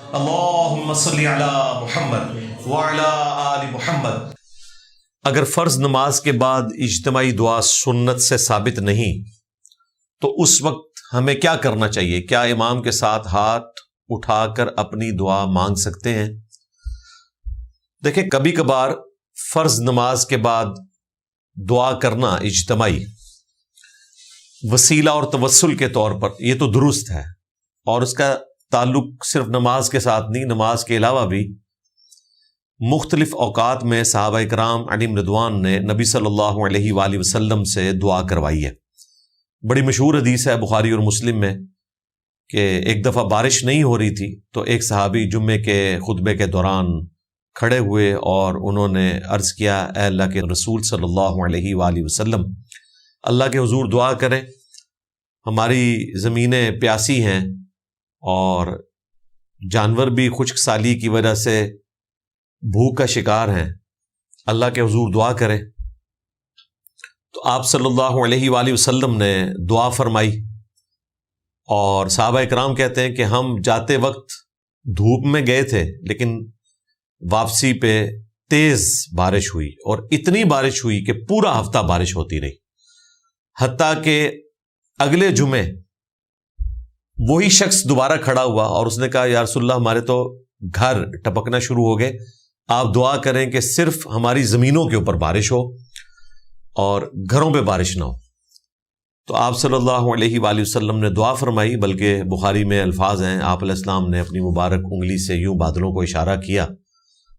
اللہم صلی علی محمد وعلی آل محمد۔ اگر فرض نماز کے بعد اجتماعی دعا سنت سے ثابت نہیں تو اس وقت ہمیں کیا کرنا چاہیے؟ کیا امام کے ساتھ ہاتھ اٹھا کر اپنی دعا مانگ سکتے ہیں؟ دیکھیں، کبھی کبھار فرض نماز کے بعد دعا کرنا اجتماعی وسیلہ اور توسل کے طور پر یہ تو درست ہے، اور اس کا تعلق صرف نماز کے ساتھ نہیں، نماز کے علاوہ بھی مختلف اوقات میں صحابہ کرام علیہم رضوان نے نبی صلی اللہ علیہ وآلہ وسلم سے دعا کروائی ہے۔ بڑی مشہور حدیث ہے بخاری اور مسلم میں کہ ایک دفعہ بارش نہیں ہو رہی تھی تو ایک صحابی جمعے کے خطبے کے دوران کھڑے ہوئے اور انہوں نے عرض کیا، اے اللہ کے رسول صلی اللہ علیہ وآلہ وسلم، اللہ کے حضور دعا کریں، ہماری زمینیں پیاسی ہیں اور جانور بھی خشک سالی کی وجہ سے بھوک کا شکار ہیں، اللہ کے حضور دعا کریں۔ تو آپ صلی اللہ علیہ وآلہ وسلم نے دعا فرمائی، اور صحابہ اکرام کہتے ہیں کہ ہم جاتے وقت دھوپ میں گئے تھے لیکن واپسی پہ تیز بارش ہوئی، اور اتنی بارش ہوئی کہ پورا ہفتہ بارش ہوتی رہی، حتیٰ کہ اگلے جمعے وہی شخص دوبارہ کھڑا ہوا اور اس نے کہا، یا رسول اللہ، ہمارے تو گھر ٹپکنا شروع ہو گئے، آپ دعا کریں کہ صرف ہماری زمینوں کے اوپر بارش ہو اور گھروں پہ بارش نہ ہو۔ تو آپ صلی اللہ علیہ وآلہ وسلم نے دعا فرمائی، بلکہ بخاری میں الفاظ ہیں، آپ علیہ السلام نے اپنی مبارک انگلی سے یوں بادلوں کو اشارہ کیا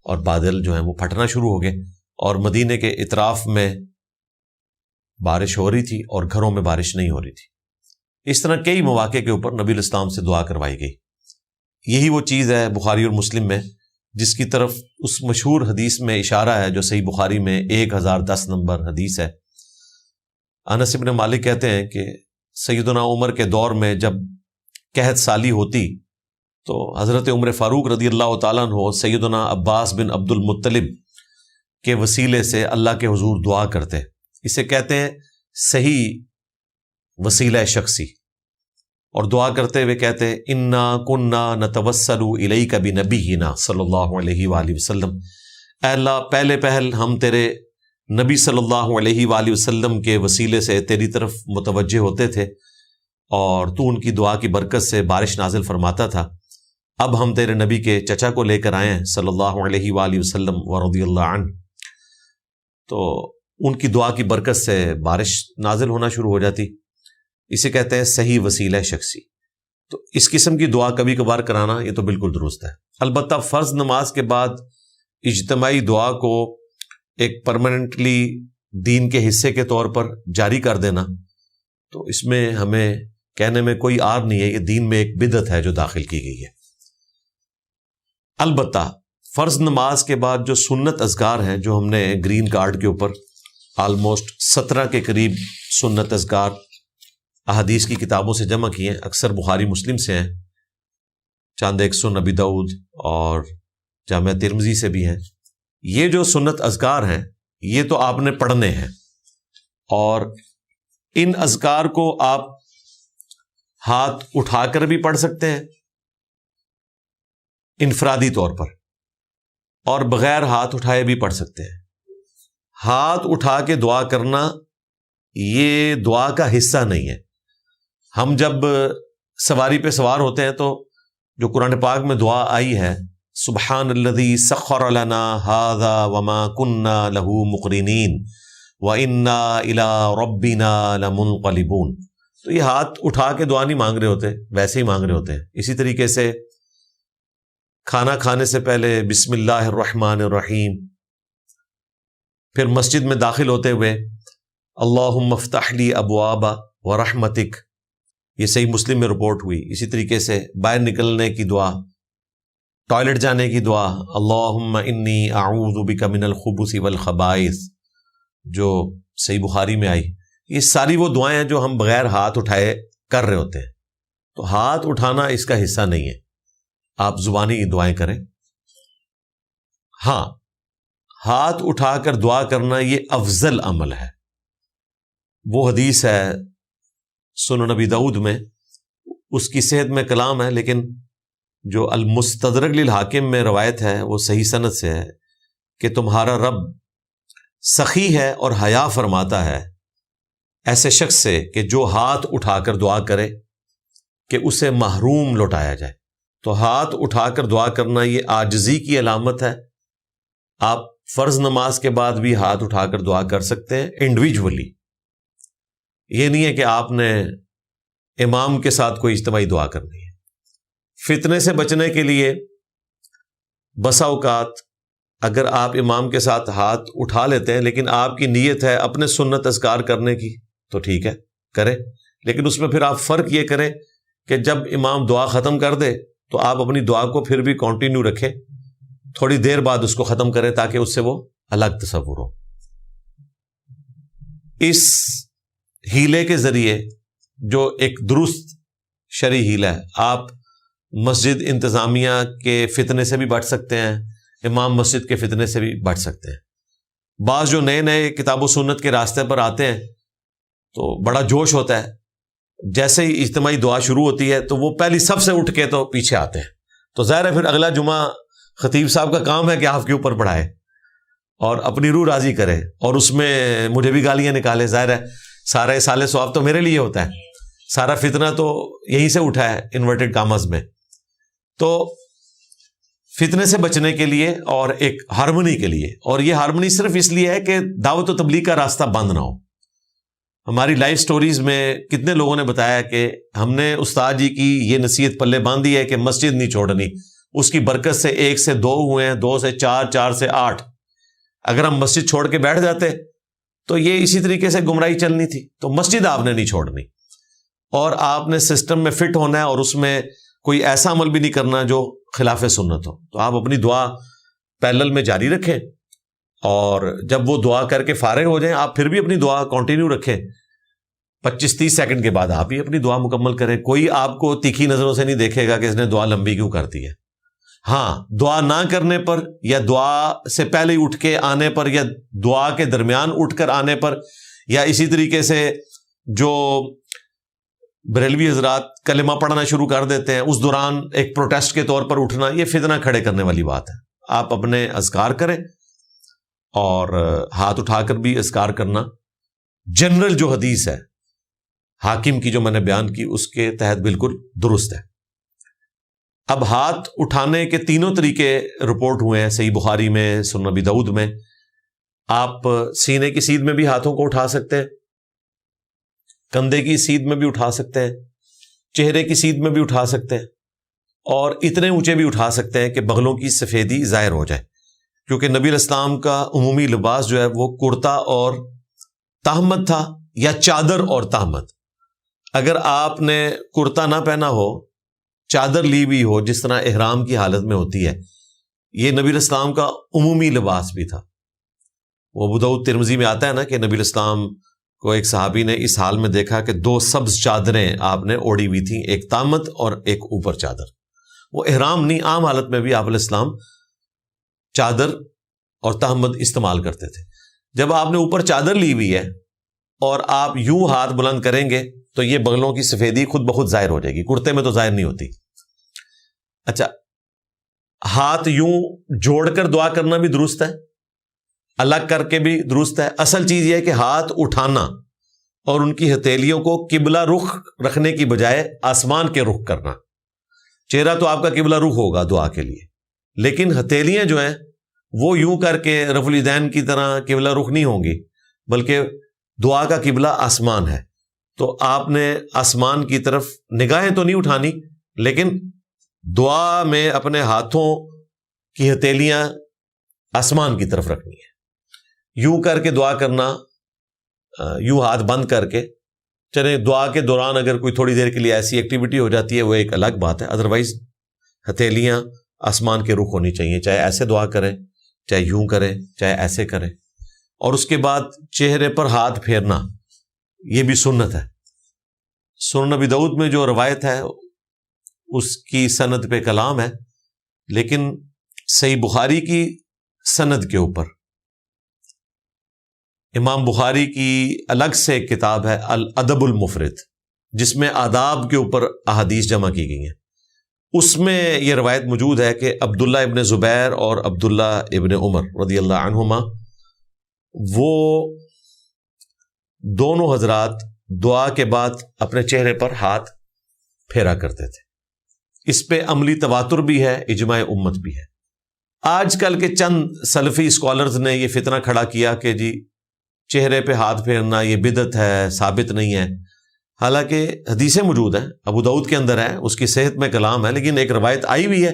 اور بادل جو ہیں وہ پھٹنا شروع ہو گئے، اور مدینے کے اطراف میں بارش ہو رہی تھی اور گھروں میں بارش نہیں ہو رہی تھی۔ اس طرح کئی مواقع کے اوپر نبی علیہ السلام سے دعا کروائی گئی۔ یہی وہ چیز ہے بخاری اور مسلم میں جس کی طرف اس مشہور حدیث میں اشارہ ہے جو صحیح بخاری میں 1010 نمبر حدیث ہے۔ انس بن مالک کہتے ہیں کہ سیدنا عمر کے دور میں جب قحط سالی ہوتی تو حضرت عمر فاروق رضی اللہ تعالیٰ عنہ سیدنا عباس بن عبد المطلب کے وسیلے سے اللہ کے حضور دعا کرتے۔ اسے کہتے ہیں صحیح وسیلہ شخصی، اور دعا کرتے ہوئے کہتے ہیں، انا کننا نتوسل الیک بنبینا صلی اللہ علیہ وآلہ وسلم، اے اللہ پہلے پہل ہم تیرے نبی صلی اللہ علیہ وآلہ وسلم کے وسیلے سے تیری طرف متوجہ ہوتے تھے، اور تو ان کی دعا کی برکت سے بارش نازل فرماتا تھا۔ اب ہم تیرے نبی کے چچا کو لے کر آئے ہیں صلی اللہ علیہ وآلہ وسلم ورضی اللہ عنہ، تو ان کی دعا کی برکت سے بارش نازل ہونا شروع ہو جاتی۔ اسے کہتے ہیں صحیح وسیلہ شخصی۔ تو اس قسم کی دعا کبھی کبھار کرانا یہ تو بالکل درست ہے۔ البتہ فرض نماز کے بعد اجتماعی دعا کو ایک پرماننٹلی دین کے حصے کے طور پر جاری کر دینا، تو اس میں ہمیں کہنے میں کوئی عار نہیں ہے، یہ دین میں ایک بدعت ہے جو داخل کی گئی ہے۔ البتہ فرض نماز کے بعد جو سنت اذکار ہیں، جو ہم نے گرین کارڈ کے اوپر آلموسٹ 17 کے قریب سنت اذکار احادیث کی کتابوں سے جمع کیے ہیں، اکثر بخاری مسلم سے ہیں، چاند ایک سنن ابی داؤد اور جامع ترمذی سے بھی ہیں۔ یہ جو سنت اذکار ہیں یہ تو آپ نے پڑھنے ہیں، اور ان اذکار کو آپ ہاتھ اٹھا کر بھی پڑھ سکتے ہیں انفرادی طور پر، اور بغیر ہاتھ اٹھائے بھی پڑھ سکتے ہیں۔ ہاتھ اٹھا کے دعا کرنا یہ دعا کا حصہ نہیں ہے۔ ہم جب سواری پہ سوار ہوتے ہیں تو جو قرآن پاک میں دعا آئی ہے، سبحان الذی سخر لنا ھذا وما کنا لہ مقرنین وانا الی ربنا لمنقلبون، تو یہ ہاتھ اٹھا کے دعا نہیں مانگ رہے ہوتے، ویسے ہی مانگ رہے ہوتے ہیں۔ اسی طریقے سے کھانا کھانے سے پہلے بسم اللہ الرحمن الرحیم، پھر مسجد میں داخل ہوتے ہوئے اللہم افتح لی ابواب ورحمتک، یہ صحیح مسلم میں رپورٹ ہوئی۔ اسی طریقے سے باہر نکلنے کی دعا، ٹوائلٹ جانے کی دعا، اللہم انی اعوذ بک من الخبث والخبائث، جو صحیح بخاری میں آئی۔ یہ ساری وہ دعائیں ہیں جو ہم بغیر ہاتھ اٹھائے کر رہے ہوتے ہیں، تو ہاتھ اٹھانا اس کا حصہ نہیں ہے، آپ زبانی دعائیں کریں۔ ہاں، ہاتھ اٹھا کر دعا کرنا یہ افضل عمل ہے۔ وہ حدیث ہے سنن نبی داؤد میں، اس کی صحت میں کلام ہے، لیکن جو المستدرک للحاکم میں روایت ہے وہ صحیح سند سے ہے کہ تمہارا رب سخی ہے اور حیا فرماتا ہے ایسے شخص سے کہ جو ہاتھ اٹھا کر دعا کرے کہ اسے محروم لوٹایا جائے. تو ہاتھ اٹھا کر دعا کرنا یہ عاجزی کی علامت ہے. آپ فرض نماز کے بعد بھی ہاتھ اٹھا کر دعا کر سکتے ہیں انڈیویجولی. یہ نہیں ہے کہ آپ نے امام کے ساتھ کوئی اجتماعی دعا کرنی ہے. فتنے سے بچنے کے لیے بسا اوقات اگر آپ امام کے ساتھ ہاتھ اٹھا لیتے ہیں لیکن آپ کی نیت ہے اپنے سنت اذکار کرنے کی تو ٹھیک ہے کریں, لیکن اس میں پھر آپ فرق یہ کریں کہ جب امام دعا ختم کر دے تو آپ اپنی دعا کو پھر بھی کنٹینیو رکھیں, تھوڑی دیر بعد اس کو ختم کریں تاکہ اس سے وہ الگ تصور ہو. اس ہیلے کے ذریعے جو ایک درست شرعی ہیلہ ہے, آپ مسجد انتظامیہ کے فتنے سے بھی بچ سکتے ہیں, امام مسجد کے فتنے سے بھی بچ سکتے ہیں. بعض جو نئے نئے کتاب و سنت کے راستے پر آتے ہیں تو بڑا جوش ہوتا ہے, جیسے ہی اجتماعی دعا شروع ہوتی ہے تو وہ پہلی سب سے اٹھ کے تو پیچھے آتے ہیں. تو ظاہر ہے پھر اگلا جمعہ خطیب صاحب کا کام ہے کہ آپ کے اوپر پڑھائے اور اپنی روح راضی کرے, اور اس میں مجھے بھی گالیاں نکالے. ظاہر ہے سارا اصال ثواب تو میرے لیے ہوتا ہے, سارا فتنہ تو یہیں سے اٹھا ہے انورٹڈ کامز میں. تو فتنے سے بچنے کے لیے اور ایک ہارمونی کے لیے, اور یہ ہارمونی صرف اس لیے ہے کہ دعوت و تبلیغ کا راستہ بند نہ ہو. ہماری لائف سٹوریز میں کتنے لوگوں نے بتایا کہ ہم نے استاد جی کی یہ نصیحت پلے باندھی ہے کہ مسجد نہیں چھوڑنی, اس کی برکت سے 1 سے 2 ہوئے ہیں, 2 سے 4, 4 سے 8. اگر ہم مسجد چھوڑ کے بیٹھ جاتے تو یہ اسی طریقے سے گمراہی چلنی تھی. تو مسجد آپ نے نہیں چھوڑنی, اور آپ نے سسٹم میں فٹ ہونا ہے, اور اس میں کوئی ایسا عمل بھی نہیں کرنا جو خلاف سنت ہو. تو آپ اپنی دعا پیرلل میں جاری رکھیں, اور جب وہ دعا کر کے فارغ ہو جائیں آپ پھر بھی اپنی دعا کنٹینیو رکھیں. 25-30 سیکنڈ کے بعد آپ ہی اپنی دعا مکمل کریں. کوئی آپ کو تیکھی نظروں سے نہیں دیکھے گا کہ اس نے دعا لمبی کیوں کرتی ہے. ہاں, دعا نہ کرنے پر, یا دعا سے پہلے اٹھ کے آنے پر, یا دعا کے درمیان اٹھ کر آنے پر, یا اسی طریقے سے جو بریلوی حضرات کلمہ پڑھنا شروع کر دیتے ہیں اس دوران ایک پروٹیسٹ کے طور پر اٹھنا, یہ فتنہ کھڑے کرنے والی بات ہے. آپ اپنے اذکار کریں, اور ہاتھ اٹھا کر بھی اذکار کرنا جنرل جو حدیث ہے حاکم کی جو میں نے بیان کی اس کے تحت بالکل درست ہے. اب ہاتھ اٹھانے کے 3 طریقے رپورٹ ہوئے ہیں صحیح بخاری میں, سنن ابی داؤد میں. آپ سینے کی سیدھ میں بھی ہاتھوں کو اٹھا سکتے ہیں, کندھے کی سیدھ میں بھی اٹھا سکتے ہیں, چہرے کی سیدھ میں بھی اٹھا سکتے ہیں, اور اتنے اونچے بھی اٹھا سکتے ہیں کہ بغلوں کی سفیدی ظاہر ہو جائے. کیونکہ نبی علیہ السلام کا عمومی لباس جو ہے وہ کرتا اور تہمت تھا, یا چادر اور تہمت. اگر آپ نے کرتا نہ پہنا ہو, چادر لی بھی ہو جس طرح احرام کی حالت میں ہوتی ہے, یہ نبی علیہ السلام کا عمومی لباس بھی تھا. وہ ابو داؤد ترمذی میں آتا ہے نا کہ نبی علیہ السلام کو ایک صحابی نے اس حال میں دیکھا کہ 2 سبز چادریں آپ نے اوڑھی ہوئی تھیں, ایک تامت اور ایک اوپر چادر. وہ احرام نہیں, عام حالت میں بھی آپ علیہ السلام چادر اور تہمت استعمال کرتے تھے. جب آپ نے اوپر چادر لی ہوئی ہے اور آپ یوں ہاتھ بلند کریں گے تو یہ بغلوں کی سفیدی خود بخود ظاہر ہو جائے گی, کرتے میں تو ظاہر نہیں ہوتی. اچھا, ہاتھ یوں جوڑ کر دعا کرنا بھی درست ہے, الگ کر کے بھی درست ہے. اصل چیز یہ ہے کہ ہاتھ اٹھانا اور ان کی ہتھیلیوں کو قبلہ رخ رکھنے کی بجائے آسمان کے رخ کرنا. چہرہ تو آپ کا قبلہ رخ ہوگا دعا کے لیے, لیکن ہتھیلیاں جو ہیں وہ یوں کر کے رفع الیدین کی طرح قبلہ رخ نہیں ہوں گی, بلکہ دعا کا قبلہ آسمان ہے. تو آپ نے آسمان کی طرف نگاہیں تو نہیں اٹھانی, لیکن دعا میں اپنے ہاتھوں کی ہتھیلیاں آسمان کی طرف رکھنی ہے. یوں کر کے دعا کرنا, یوں ہاتھ بند کر کے چلے, دعا کے دوران اگر کوئی تھوڑی دیر کے لیے ایسی ایکٹیویٹی ہو جاتی ہے وہ ایک الگ بات ہے. ادروائز ہتھیلیاں آسمان کے رخ ہونی چاہیے, چاہے ایسے دعا کریں, چاہے یوں کریں, چاہے ایسے کریں. اور اس کے بعد چہرے پر ہاتھ پھیرنا یہ بھی سنت ہے. سنن ابی داؤد میں جو روایت ہے اس کی سند پہ کلام ہے, لیکن صحیح بخاری کی سند کے اوپر امام بخاری کی الگ سے ایک کتاب ہے الادب المفرد, جس میں آداب کے اوپر احادیث جمع کی گئی ہیں. اس میں یہ روایت موجود ہے کہ عبداللہ ابن زبیر اور عبداللہ ابن عمر رضی اللہ عنہما وہ دونوں حضرات دعا کے بعد اپنے چہرے پر ہاتھ پھیرا کرتے تھے. اس پہ عملی تواتر بھی ہے، اجماع امت بھی ہے. آج کل کے چند سلفی اسکالرز نے یہ فتنہ کھڑا کیا کہ جی چہرے پہ ہاتھ پھیرنا یہ بدعت ہے، ثابت نہیں ہے. حالانکہ حدیثیں موجود ہیں، ابو داؤد کے اندر ہے، اس کی صحت میں کلام ہے، لیکن ایک روایت آئی ہوئی ہے،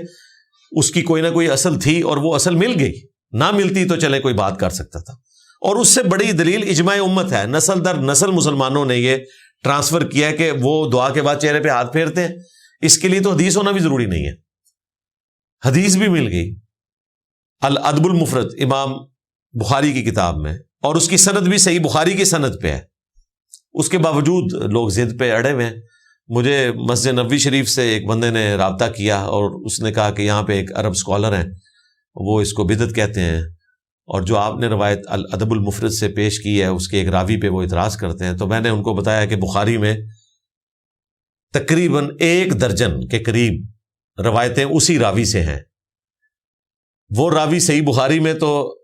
اس کی کوئی نہ کوئی اصل تھی اور وہ اصل مل گئی. نہ ملتی تو چلے کوئی بات کر سکتا تھا. اور اس سے بڑی دلیل اجماع امت ہے. نسل در نسل مسلمانوں نے یہ ٹرانسفر کیا کہ وہ دعا کے بعد چہرے پہ ہاتھ پھیرتے ہیں. اس کے لیے تو حدیث ہونا بھی ضروری نہیں ہے، حدیث بھی مل گئی. الادب المفرد امام بخاری کی کتاب میں، اور اس کی سند بھی صحیح بخاری کی سند پہ ہے. اس کے باوجود لوگ ضد پہ اڑے ہوئے ہیں. مجھے مسجد نبوی شریف سے ایک بندے نے رابطہ کیا اور اس نے کہا کہ یہاں پہ ایک عرب اسکالر ہیں، وہ اس کو بدعت کہتے ہیں، اور جو آپ نے روایت الادب المفرد سے پیش کی ہے اس کے ایک راوی پہ وہ اعتراض کرتے ہیں. تو میں نے ان کو بتایا کہ بخاری میں تقریباً 1 درجن کے قریب روایتیں اسی راوی سے ہیں. وہ راوی صحیح بخاری میں تو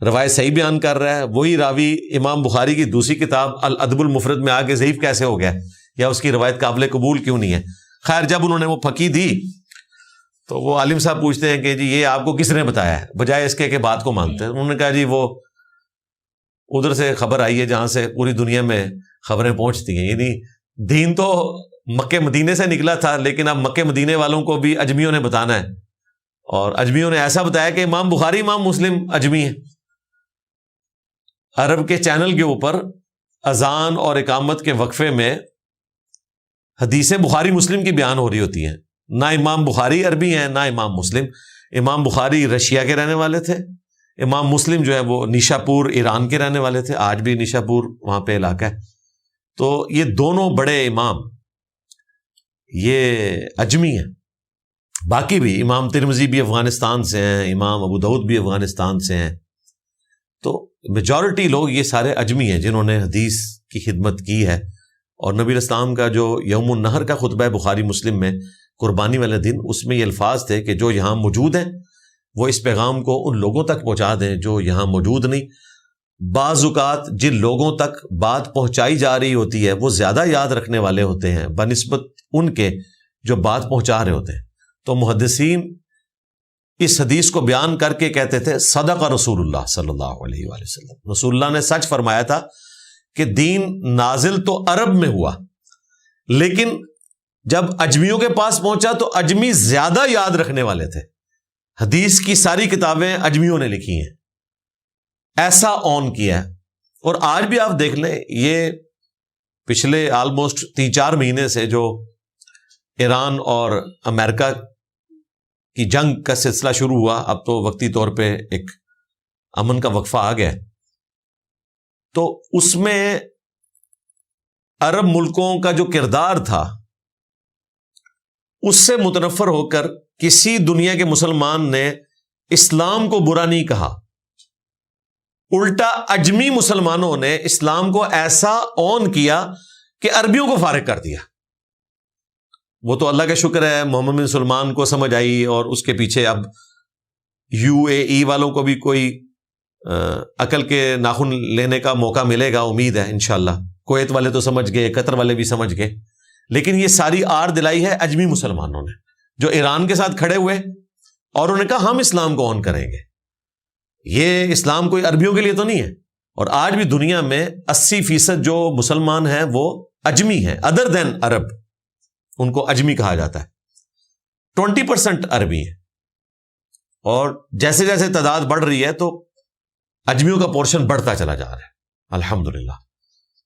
روایت صحیح بیان کر رہا ہے، وہی راوی امام بخاری کی دوسری کتاب الادب المفرد میں آگے ضعیف کیسے ہو گیا، یا اس کی روایت قابل قبول کیوں نہیں ہے. خیر جب انہوں نے وہ پھکی دی تو وہ عالم صاحب پوچھتے ہیں کہ جی یہ آپ کو کس نے بتایا ہے، بجائے اس کے کہ بات کو مانتے ہیں. انہوں نے کہا جی وہ ادھر سے خبر آئی ہے جہاں سے پوری دنیا میں خبریں پہنچتی ہیں. یعنی دین تو مکے مدینے سے نکلا تھا، لیکن اب مکے مدینے والوں کو بھی اجمیوں نے بتانا ہے، اور اجمیوں نے ایسا بتایا کہ امام بخاری امام مسلم اجمی ہے. عرب کے چینل کے اوپر اذان اور اقامت کے وقفے میں حدیثیں بخاری مسلم کی بیان ہو رہی ہوتی ہیں. نہ امام بخاری عربی ہیں نہ امام مسلم. امام بخاری رشیا کے رہنے والے تھے، امام مسلم جو ہے وہ نیشا پور ایران کے رہنے والے تھے. آج بھی نیشا پور وہاں پہ علاقہ ہے. تو یہ دونوں بڑے امام یہ اجمی ہیں. باقی بھی امام ترمذی بھی افغانستان سے ہیں، امام ابو داؤد بھی افغانستان سے ہیں. تو میجورٹی لوگ یہ سارے اجمی ہیں جنہوں نے حدیث کی خدمت کی ہے. اور نبی الاسلام کا جو یوم النحر کا خطبہ بخاری مسلم میں قربانی والے دن، اس میں یہ الفاظ تھے کہ جو یہاں موجود ہیں وہ اس پیغام کو ان لوگوں تک پہنچا دیں جو یہاں موجود نہیں. بعض اوقات جن لوگوں تک بات پہنچائی جا رہی ہوتی ہے وہ زیادہ یاد رکھنے والے ہوتے ہیں بنسبت ان کے جو بات پہنچا رہے ہوتے ہیں. تو محدثین اس حدیث کو بیان کر کے کہتے تھے صدق رسول اللہ صلی اللہ علیہ وآلہ وسلم. رسول اللہ نے سچ فرمایا تھا کہ دین نازل تو عرب میں ہوا، لیکن جب اجمیوں کے پاس پہنچا تو اجمی زیادہ یاد رکھنے والے تھے. حدیث کی ساری کتابیں اجمیوں نے لکھی ہیں. ایسا آن کیا ہے. اور آج بھی آپ دیکھ لیں، یہ پچھلے آلموسٹ 3-4 مہینے سے جو ایران اور امریکہ کی جنگ کا سلسلہ شروع ہوا، اب تو وقتی طور پہ ایک امن کا وقفہ آ گیا، تو اس میں عرب ملکوں کا جو کردار تھا اس سے متنفر ہو کر کسی دنیا کے مسلمان نے اسلام کو برا نہیں کہا. الٹا اجمی مسلمانوں نے اسلام کو ایسا آن کیا کہ عربیوں کو فارغ کر دیا. وہ تو اللہ کا شکر ہے محمد بن سلمان کو سمجھ آئی، اور اس کے پیچھے اب UAE والوں کو بھی کوئی عقل کے ناخن لینے کا موقع ملے گا، امید ہے انشاءاللہ. کویت والے تو سمجھ گئے، قطر والے بھی سمجھ گئے. لیکن یہ ساری آر دلائی ہے اجمی مسلمانوں نے، جو ایران کے ساتھ کھڑے ہوئے اور انہوں نے کہا ہم اسلام کو آن کریں گے. یہ اسلام کوئی عربیوں کے لیے تو نہیں ہے. اور آج بھی دنیا میں 80% جو مسلمان ہیں وہ اجمی ہیں، ادر دین عرب، ان کو اجمی کہا جاتا ہے. 20% عربی ہیں، اور جیسے جیسے تعداد بڑھ رہی ہے تو اجمیوں کا پورشن بڑھتا چلا جا رہا ہے الحمدللہ.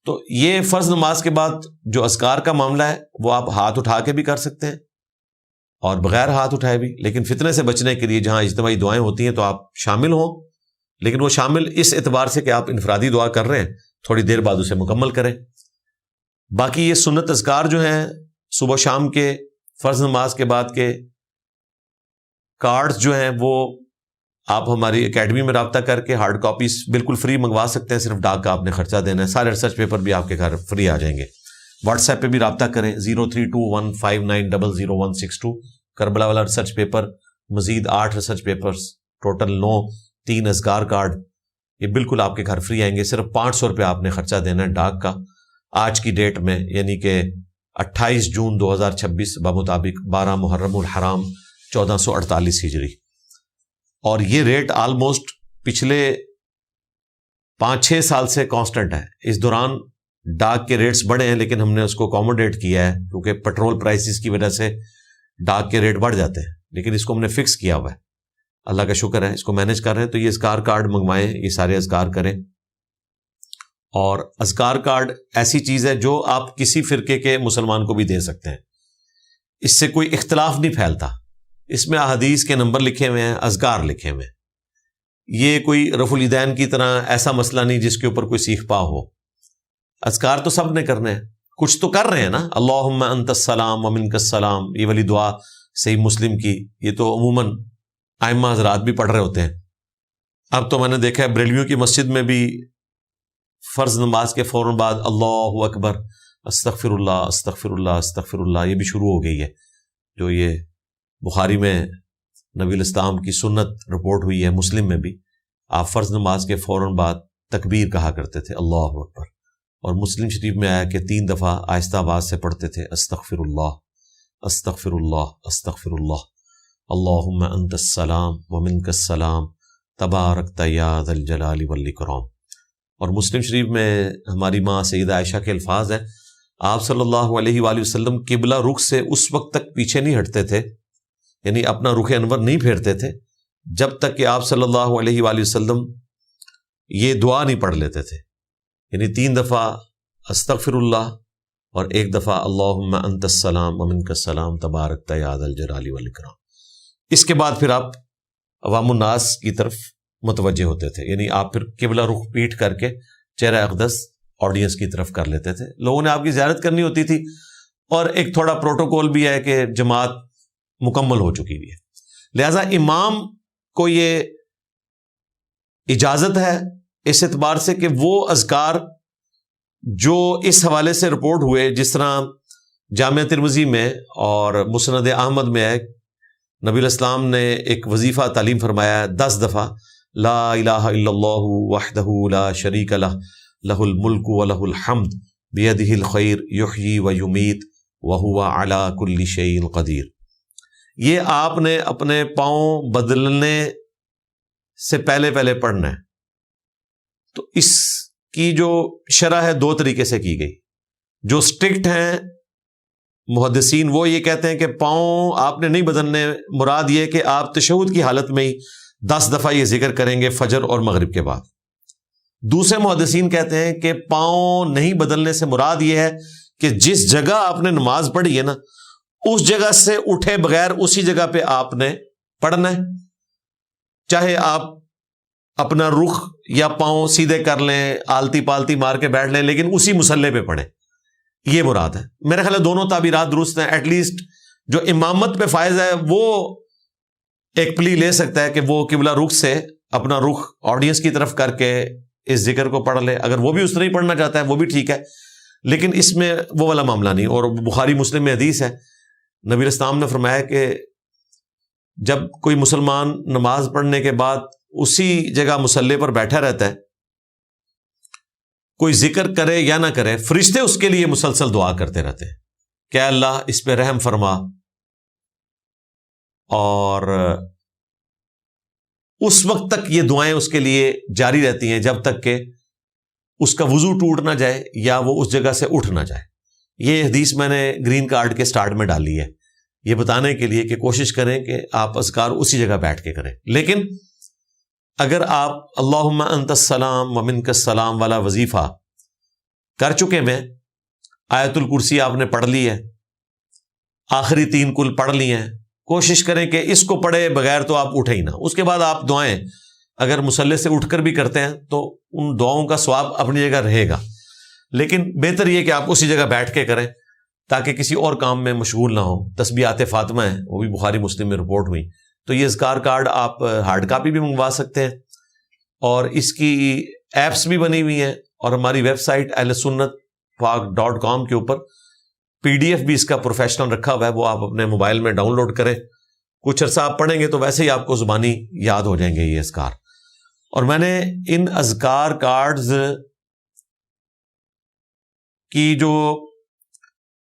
تو یہ فرض نماز کے بعد جو اذکار کا معاملہ ہے وہ آپ ہاتھ اٹھا کے بھی کر سکتے ہیں اور بغیر ہاتھ اٹھائے بھی. لیکن فتنے سے بچنے کے لیے جہاں اجتماعی دعائیں ہوتی ہیں تو آپ شامل ہوں، لیکن وہ شامل اس اعتبار سے کہ آپ انفرادی دعا کر رہے ہیں، تھوڑی دیر بعد اسے مکمل کریں. باقی یہ سنت اذکار جو ہیں صبح شام کے فرض نماز کے بعد کے کارڈز جو ہیں وہ آپ ہماری اکیڈمی میں رابطہ کر کے ہارڈ کاپیز بالکل فری منگوا سکتے ہیں. صرف ڈاک کا آپ نے خرچہ دینا ہے. سارے ریسرچ پیپر بھی آپ کے گھر فری آ جائیں گے. واٹس ایپ پہ بھی رابطہ کریں 032159000162. کربلا والا ریسرچ پیپر، مزید 8 ریسرچ پیپرز، ٹوٹل 9، 3 اذکار کارڈ، یہ بالکل آپ کے گھر فری آئیں گے. صرف 500 روپے آپ نے خرچہ دینا ہے ڈاک کا آج کی ڈیٹ میں، یعنی کہ 28 جون 2026 بمطابق 12 محرم الحرام 1448 ہجری. اور یہ ریٹ آلموسٹ پچھلے 5-6 سال سے کانسٹنٹ ہے. اس دوران ڈاک کے ریٹس بڑھے ہیں لیکن ہم نے اس کو اکوموڈیٹ کیا ہے کیونکہ پیٹرول پرائسز کی وجہ سے ڈاک کے ریٹ بڑھ جاتے ہیں، لیکن اس کو ہم نے فکس کیا ہوا ہے. اللہ کا شکر ہے، اس کو مینج کر رہے ہیں. تو یہ اذکار کارڈ منگوائیں، یہ سارے اذکار کریں. اور اذکار کارڈ ایسی چیز ہے جو آپ کسی فرقے کے مسلمان کو بھی دے سکتے ہیں، اس سے کوئی اختلاف نہیں پھیلتا. اس میں احادیث کے نمبر لکھے ہوئے ہیں، اذکار لکھے ہوئے ہیں. یہ کوئی رفع الیدین کی طرح ایسا مسئلہ نہیں جس کے اوپر کوئی سیخ پا ہو. اذکار تو سب نے کرنے ہیں، کچھ تو کر رہے ہیں نا. اللہم انت السلام ومنک السلام، یہ والی دعا صحیح مسلم کی، یہ تو عموماً ائمہ حضرات بھی پڑھ رہے ہوتے ہیں. اب تو میں نے دیکھا ہے بریلویوں کی مسجد میں بھی فرض نماز کے فوراً بعد اللہ اکبر، استغفر اللہ استغفر اللہ استغفر اللہ، یہ بھی شروع ہو گئی ہے. جو یہ بخاری میں نبی الاسلام کی سنت رپورٹ ہوئی ہے، مسلم میں بھی آپ فرض نماز کے فوراً بعد تکبیر کہا کرتے تھے اللہ اکبر. اور مسلم شریف میں آیا کہ 3 دفعہ آہستہ آواز سے پڑھتے تھے استغفر اللہ استغفر اللہ استغفر اللہ، اللہم انت السلام ومنک السلام تبارکت یا ذا الجلال والاکرام. اور مسلم شریف میں ہماری ماں سیدہ عائشہ کے الفاظ ہیں، آپ صلی اللہ علیہ وآلہ وسلم قبلہ رخ سے اس وقت تک پیچھے نہیں ہٹتے تھے، یعنی اپنا رخ انور نہیں پھیرتے تھے جب تک کہ آپ صلی اللہ علیہ وآلہ وسلم یہ دعا نہیں پڑھ لیتے تھے. یعنی 3 دفعہ استغفر اللہ اور 1 دفعہ اللہم انت السلام ومنک السلام تبارکت یا ذا الجلال والاکرام. اس کے بعد پھر آپ عوام الناس کی طرف متوجہ ہوتے تھے، یعنی آپ پھر قبلہ رخ پیٹ کر کے چہرہ اقدس آڈینس کی طرف کر لیتے تھے. لوگوں نے آپ کی زیارت کرنی ہوتی تھی، اور ایک تھوڑا پروٹوکول بھی ہے کہ جماعت مکمل ہو چکی بھی ہے، لہذا امام کو یہ اجازت ہے اس اعتبار سے کہ وہ اذکار جو اس حوالے سے رپورٹ ہوئے، جس طرح جامعہ ترمذی میں اور مسند احمد میں ہے، نبی الاسلام نے ایک وظیفہ تعلیم فرمایا 10 دفعہ، لا الہ الا اللہ وحدہ لا شریک لہ لہ الملک ولہ الحمد بیدہ الخیر یحیی ویمیت وہو علی کل شیء قدیر. یہ آپ نے اپنے پاؤں بدلنے سے پہلے پڑھنا ہے. تو اس کی جو شرح ہے 2 طریقے سے کی گئی. جو اسٹرکٹ ہیں محدثین وہ یہ کہتے ہیں کہ پاؤں آپ نے نہیں بدلنے، مراد یہ کہ آپ تشہد کی حالت میں ہی 10 دفعہ یہ ذکر کریں گے فجر اور مغرب کے بعد. دوسرے محدثین کہتے ہیں کہ پاؤں نہیں بدلنے سے مراد یہ ہے کہ جس جگہ آپ نے نماز پڑھی ہے نا، اس جگہ سے اٹھے بغیر اسی جگہ پہ آپ نے پڑھنا ہے، چاہے آپ اپنا رخ یا پاؤں سیدھے کر لیں، آلتی پالتی مار کے بیٹھ لیں، لیکن اسی مصلے پہ پڑھیں، یہ مراد ہے. میرے خیال ہے دونوں تعبیرات درست ہیں. ایٹ لیسٹ جو امامت پہ فائز ہے وہ ایک پلی لے سکتا ہے کہ وہ قبلہ رخ سے اپنا رخ آڈینس کی طرف کر کے اس ذکر کو پڑھ لے. اگر وہ بھی اس طرح ہی پڑھنا چاہتا ہے وہ بھی ٹھیک ہے، لیکن اس میں وہ والا معاملہ نہیں. اور بخاری مسلم میں حدیث ہے، نبی الاسلام نے فرمایا کہ جب کوئی مسلمان نماز پڑھنے کے بعد اسی جگہ مصلی پر بیٹھا رہتا ہے، کوئی ذکر کرے یا نہ کرے، فرشتے اس کے لیے مسلسل دعا کرتے رہتے ہیں کہ اللہ اس پہ رحم فرما. اور اس وقت تک یہ دعائیں اس کے لیے جاری رہتی ہیں جب تک کہ اس کا وضو ٹوٹ نہ جائے یا وہ اس جگہ سے اٹھ نہ جائے. یہ حدیث میں نے گرین کارڈ کے سٹارٹ میں ڈالی ہے، یہ بتانے کے لیے کہ کوشش کریں کہ آپ اذکار اسی جگہ بیٹھ کے کریں. لیکن اگر آپ اللہم انت السلام ومنک السلام والا وظیفہ کر چکے میں، آیت الکرسی آپ نے پڑھ لی ہے، آخری 3 کل پڑھ لی ہیں، کوشش کریں کہ اس کو پڑھے بغیر تو آپ اٹھے ہی نہ. اس کے بعد آپ دعائیں اگر مصلی سے اٹھ کر بھی کرتے ہیں تو ان دعاؤں کا ثواب اپنی جگہ رہے گا، لیکن بہتر یہ کہ آپ اسی جگہ بیٹھ کے کریں تاکہ کسی اور کام میں مشغول نہ ہو. تسبیحات فاطمہ ہیں، وہ بھی بخاری مسلم میں رپورٹ ہوئی. تو یہ اذکار کارڈ آپ ہارڈ کاپی بھی منگوا سکتے ہیں، اور اس کی ایپس بھی بنی ہوئی ہیں، اور ہماری ویب سائٹ اہلسنت.com کے اوپر PDF بھی اس کا پروفیشنل رکھا ہوا ہے، وہ آپ اپنے موبائل میں ڈاؤن لوڈ کریں، کچھ عرصہ آپ پڑھیں گے تو ویسے ہی آپ کو زبانی یاد ہو جائیں گے یہ اذکار۔ اور میں نے ان اذکار کارڈز کی جو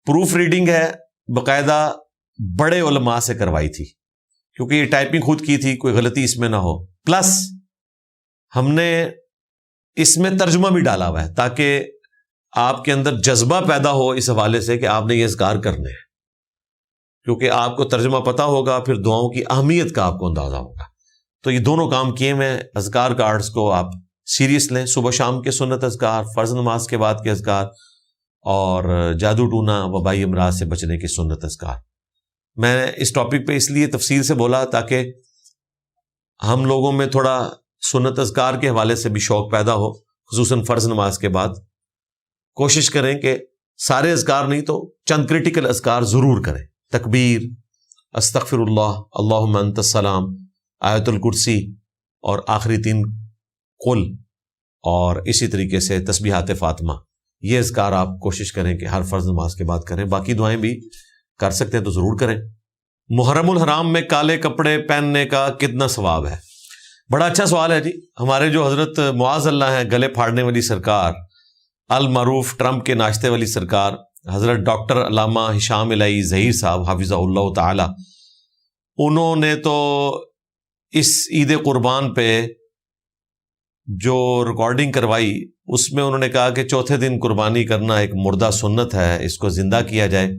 پروف ریڈنگ ہے باقاعدہ بڑے علماء سے کروائی تھی، کیونکہ یہ ٹائپنگ خود کی تھی، کوئی غلطی اس میں نہ ہو، پلس ہم نے اس میں ترجمہ بھی ڈالا ہوا ہے تاکہ آپ کے اندر جذبہ پیدا ہو اس حوالے سے کہ آپ نے یہ اذکار کرنے ہیں، کیونکہ آپ کو ترجمہ پتہ ہوگا، پھر دعاؤں کی اہمیت کا آپ کو اندازہ ہوگا۔ تو یہ دونوں کام کیے میں اذکار کارڈز کو آپ سیریس لیں، صبح شام کے سنت اذکار، فرض نماز کے بعد کے اذکار، اور جادو ٹونا وبائی امراض سے بچنے کے سنت اذکار۔ میں اس ٹاپک پہ اس لیے تفصیل سے بولا تاکہ ہم لوگوں میں تھوڑا سنت اذکار کے حوالے سے بھی شوق پیدا ہو، خصوصاً فرض نماز کے بعد۔ کوشش کریں کہ سارے اذکار نہیں تو چند کرٹیکل اذکار ضرور کریں، تکبیر، استغفر اللہ، اللہم انت السلام، آیت الکرسی، اور آخری 3 قل، اور اسی طریقے سے تسبیحات فاطمہ۔ یہ اذکار آپ کوشش کریں کہ ہر فرض نماز کے بعد کریں، باقی دعائیں بھی کر سکتے ہیں تو ضرور کریں۔ محرم الحرام میں کالے کپڑے پہننے کا کتنا ثواب ہے؟ بڑا اچھا سوال ہے جی۔ ہمارے جو حضرت معاذ اللہ ہیں، گلے پھاڑنے والی سرکار، المعروف ٹرمپ کے ناشتے والی سرکار، حضرت ڈاکٹر علامہ ہشام الہی ظہیر صاحب حافظہ اللہ تعالی، انہوں نے تو اس عید قربان پہ جو ریکارڈنگ کروائی اس میں انہوں نے کہا کہ چوتھے دن قربانی کرنا ایک مردہ سنت ہے، اس کو زندہ کیا جائے،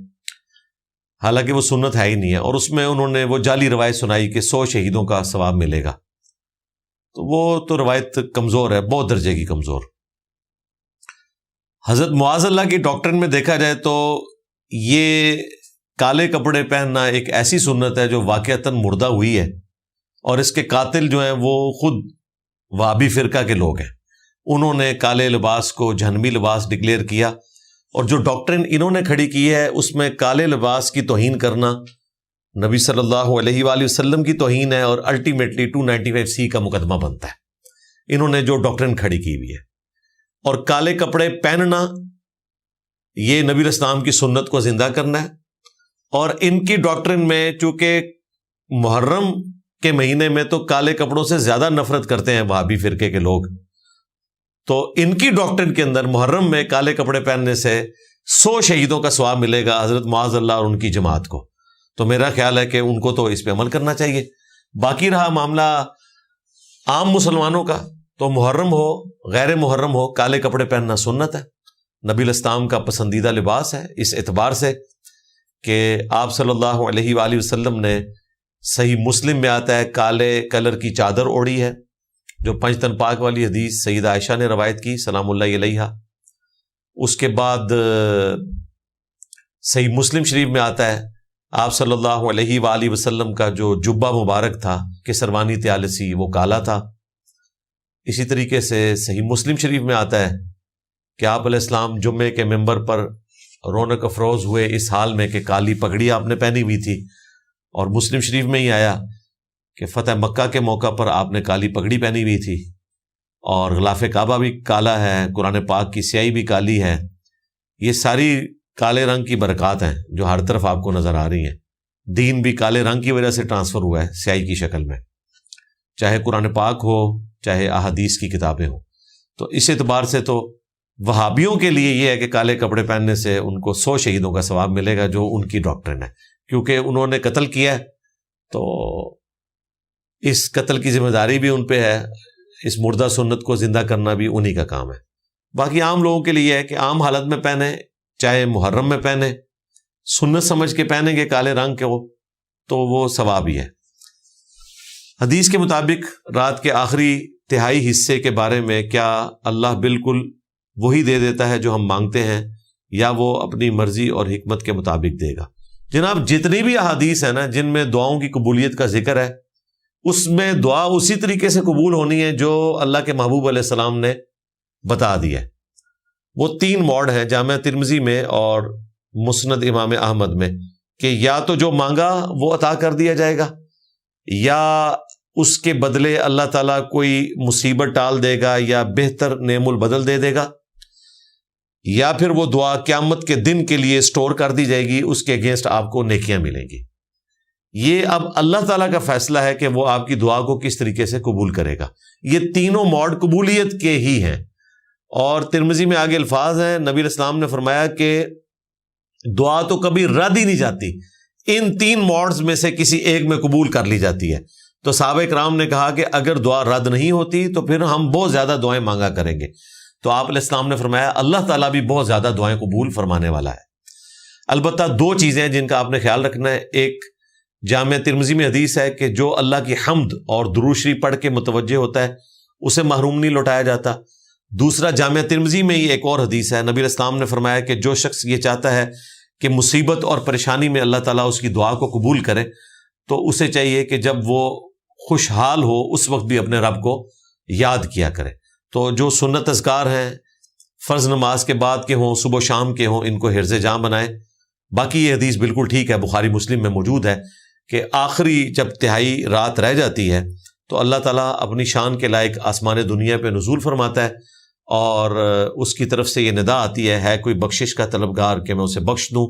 حالانکہ وہ سنت ہے ہی نہیں ہے، اور اس میں انہوں نے وہ جعلی روایت سنائی کہ 100 شہیدوں کا ثواب ملے گا، تو وہ تو روایت کمزور ہے، بہت درجے کی کمزور۔ حضرت معاذ اللہ کی ڈاکٹرن میں دیکھا جائے تو یہ کالے کپڑے پہننا ایک ایسی سنت ہے جو واقعتاً مردہ ہوئی ہے، اور اس کے قاتل جو ہیں وہ خود وہابی فرقہ کے لوگ ہیں۔ انہوں نے کالے لباس کو جہنمی لباس ڈکلیئر کیا، اور جو ڈاکٹرن انہوں نے کھڑی کی ہے اس میں کالے لباس کی توہین کرنا نبی صلی اللہ علیہ وآلہ وسلم کی توہین ہے، اور الٹیمیٹلی 295C کا مقدمہ بنتا ہے۔ انہوں نے جو ڈاکٹرن کھڑی کی ہوئی ہے، اور کالے کپڑے پہننا یہ نبی اسلام کی سنت کو زندہ کرنا ہے، اور ان کی ڈاکٹرن میں چونکہ محرم کے مہینے میں تو کالے کپڑوں سے زیادہ نفرت کرتے ہیں وہابی فرقے کے لوگ، تو ان کی ڈاکٹرن کے اندر محرم میں کالے کپڑے پہننے سے 100 شہیدوں کا ثواب ملے گا حضرت معاذ اللہ اور ان کی جماعت کو۔ تو میرا خیال ہے کہ ان کو تو اس پہ عمل کرنا چاہیے۔ باقی رہا معاملہ عام مسلمانوں کا، تو محرم ہو غیر محرم ہو، کالے کپڑے پہننا سنت ہے، نبی الاسلام کا پسندیدہ لباس ہے، اس اعتبار سے کہ آپ صلی اللہ علیہ وآلہ وسلم نے، صحیح مسلم میں آتا ہے، کالے کلر کی چادر اوڑھی ہے، جو 5 تن پاک والی حدیث سیدہ عائشہ نے روایت کی سلام اللہ علیہا۔ اس کے بعد صحیح مسلم شریف میں آتا ہے آپ صلی اللہ علیہ وآلہ وسلم کا جو جبہ مبارک تھا کہ سروانی طیالسی، وہ کالا تھا۔ اسی طریقے سے صحیح مسلم شریف میں آتا ہے کہ آپ علیہ السلام جمعے کے ممبر پر رونق افروز ہوئے اس حال میں کہ کالی پگڑی آپ نے پہنی ہوئی تھی، اور مسلم شریف میں ہی آیا کہ فتح مکہ کے موقع پر آپ نے کالی پگڑی پہنی ہوئی تھی، اور غلاف کعبہ بھی کالا ہے، قرآن پاک کی سیاہی بھی کالی ہے۔ یہ ساری کالے رنگ کی برکات ہیں جو ہر طرف آپ کو نظر آ رہی ہیں۔ دین بھی کالے رنگ کی وجہ سے ٹرانسفر ہوا ہے سیاہی کی شکل میں، چاہے قرآن پاک ہو چاہے احادیث کی کتابیں ہوں۔ تو اس اعتبار سے تو وہابیوں کے لیے یہ ہے کہ کالے کپڑے پہننے سے ان کو 100 شہیدوں کا ثواب ملے گا، جو ان کی ڈاکٹرن ہے، کیونکہ انہوں نے قتل کیا ہے، تو اس قتل کی ذمہ داری بھی ان پہ ہے، اس مردہ سنت کو زندہ کرنا بھی انہی کا کام ہے۔ باقی عام لوگوں کے لیے ہے کہ عام حالت میں پہنے، چاہے محرم میں پہنے، سنت سمجھ کے پہنیں گے کالے رنگ کے، وہ تو وہ ثواب ہی ہے۔ حدیث کے مطابق رات کے آخری تہائی حصے کے بارے میں کیا اللہ بالکل وہی دے دیتا ہے جو ہم مانگتے ہیں، یا وہ اپنی مرضی اور حکمت کے مطابق دے گا؟ جناب، جتنی بھی احادیث ہیں نا جن میں دعاؤں کی قبولیت کا ذکر ہے، اس میں دعا اسی طریقے سے قبول ہونی ہے جو اللہ کے محبوب علیہ السلام نے بتا دیا ہے۔ وہ 3 موڈ ہیں جامعہ ترمذی میں اور مسند امام احمد میں، کہ یا تو جو مانگا وہ عطا کر دیا جائے گا، یا اس کے بدلے اللہ تعالیٰ کوئی مصیبت ٹال دے گا، یا بہتر نعم البدل دے دے گا، یا پھر وہ دعا قیامت کے دن کے لیے اسٹور کر دی جائے گی، اس کے اگینسٹ آپ کو نیکیاں ملیں گی۔ یہ اب اللہ تعالیٰ کا فیصلہ ہے کہ وہ آپ کی دعا کو کس طریقے سے قبول کرے گا۔ یہ تینوں موڈ قبولیت کے ہی ہیں، اور ترمذی میں آگے الفاظ ہیں، نبی علیہ السلام نے فرمایا کہ دعا تو کبھی رد ہی نہیں جاتی، ان تین موڈز میں سے کسی ایک میں قبول کر لی جاتی ہے۔ تو صحابہ کرام نے کہا کہ اگر دعا رد نہیں ہوتی تو پھر ہم بہت زیادہ دعائیں مانگا کریں گے۔ تو آپ علیہ السلام نے فرمایا اللہ تعالیٰ بھی بہت زیادہ دعائیں قبول فرمانے والا ہے۔ البتہ دو چیزیں جن کا آپ نے خیال رکھنا ہے، ایک جامع ترمذی میں حدیث ہے کہ جو اللہ کی حمد اور درود شریف پڑھ کے متوجہ ہوتا ہے اسے محروم نہیں لوٹایا جاتا۔ دوسرا جامع ترمذی میں ہی ایک اور حدیث ہے، نبی علیہ السلام نے فرمایا کہ جو شخص یہ چاہتا ہے کہ مصیبت اور پریشانی میں اللہ تعالیٰ اس کی دعا کو قبول کرے، تو اسے چاہیے کہ جب وہ خوشحال ہو اس وقت بھی اپنے رب کو یاد کیا کرے۔ تو جو سنت اذکار ہیں فرض نماز کے بعد کے ہوں، صبح و شام کے ہوں، ان کو حرز جاں بنائیں۔ باقی یہ حدیث بالکل ٹھیک ہے، بخاری مسلم میں موجود ہے کہ آخری جب تہائی رات رہ جاتی ہے تو اللہ تعالیٰ اپنی شان کے لائق آسمان دنیا پہ نزول فرماتا ہے، اور اس کی طرف سے یہ ندا آتی ہے کوئی بخشش کا طلبگار کہ میں اسے بخش دوں،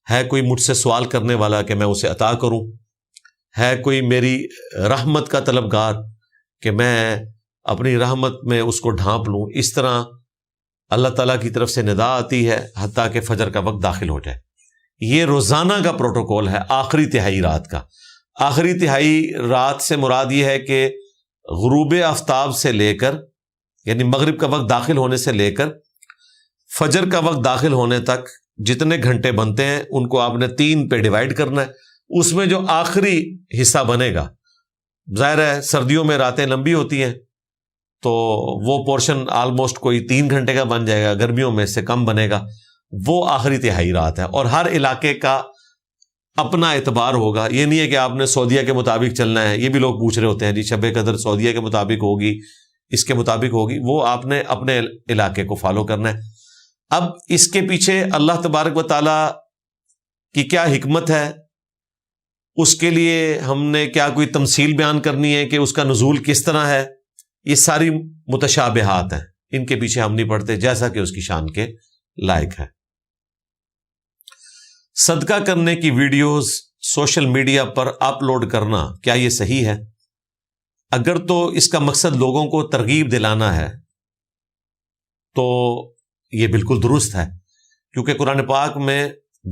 ہے کوئی مجھ سے سوال کرنے والا کہ میں اسے عطا کروں، ہے کوئی میری رحمت کا طلبگار کہ میں اپنی رحمت میں اس کو ڈھانپ لوں۔ اس طرح اللہ تعالیٰ کی طرف سے ندا آتی ہے حتیٰ کہ فجر کا وقت داخل ہو جائے۔ یہ روزانہ کا پروٹوکول ہے آخری تہائی رات کا۔ آخری تہائی رات سے مراد یہ ہے کہ غروب آفتاب سے لے کر، یعنی مغرب کا وقت داخل ہونے سے لے کر فجر کا وقت داخل ہونے تک جتنے گھنٹے بنتے ہیں ان کو آپ نے 3 پہ ڈیوائڈ کرنا ہے۔ اس میں جو آخری حصہ بنے گا، ظاہر ہے سردیوں میں راتیں لمبی ہوتی ہیں تو وہ پورشن آلموسٹ کوئی 3 گھنٹے کا بن جائے گا، گرمیوں میں اس سے کم بنے گا، وہ آخری تہائی رات ہے۔ اور ہر علاقے کا اپنا اعتبار ہوگا، یہ نہیں ہے کہ آپ نے سعودیہ کے مطابق چلنا ہے۔ یہ بھی لوگ پوچھ رہے ہوتے ہیں جی شب قدر سعودیہ کے مطابق ہوگی، اس کے مطابق ہوگی، وہ آپ نے اپنے علاقے کو فالو کرنا ہے۔ اب اس کے پیچھے اللہ تبارک و تعالیٰ کی کیا حکمت ہے، اس کے لیے ہم نے کیا کوئی تمثیل بیان کرنی ہے کہ اس کا نزول کس طرح ہے، یہ ساری متشابہات ہیں، ان کے پیچھے ہم نہیں پڑتے جیسا کہ اس کی شان کے لائق ہے۔ صدقہ کرنے کی ویڈیوز سوشل میڈیا پر اپلوڈ کرنا کیا یہ صحیح ہے؟ اگر تو اس کا مقصد لوگوں کو ترغیب دلانا ہے تو یہ بالکل درست ہے، کیونکہ قرآن پاک میں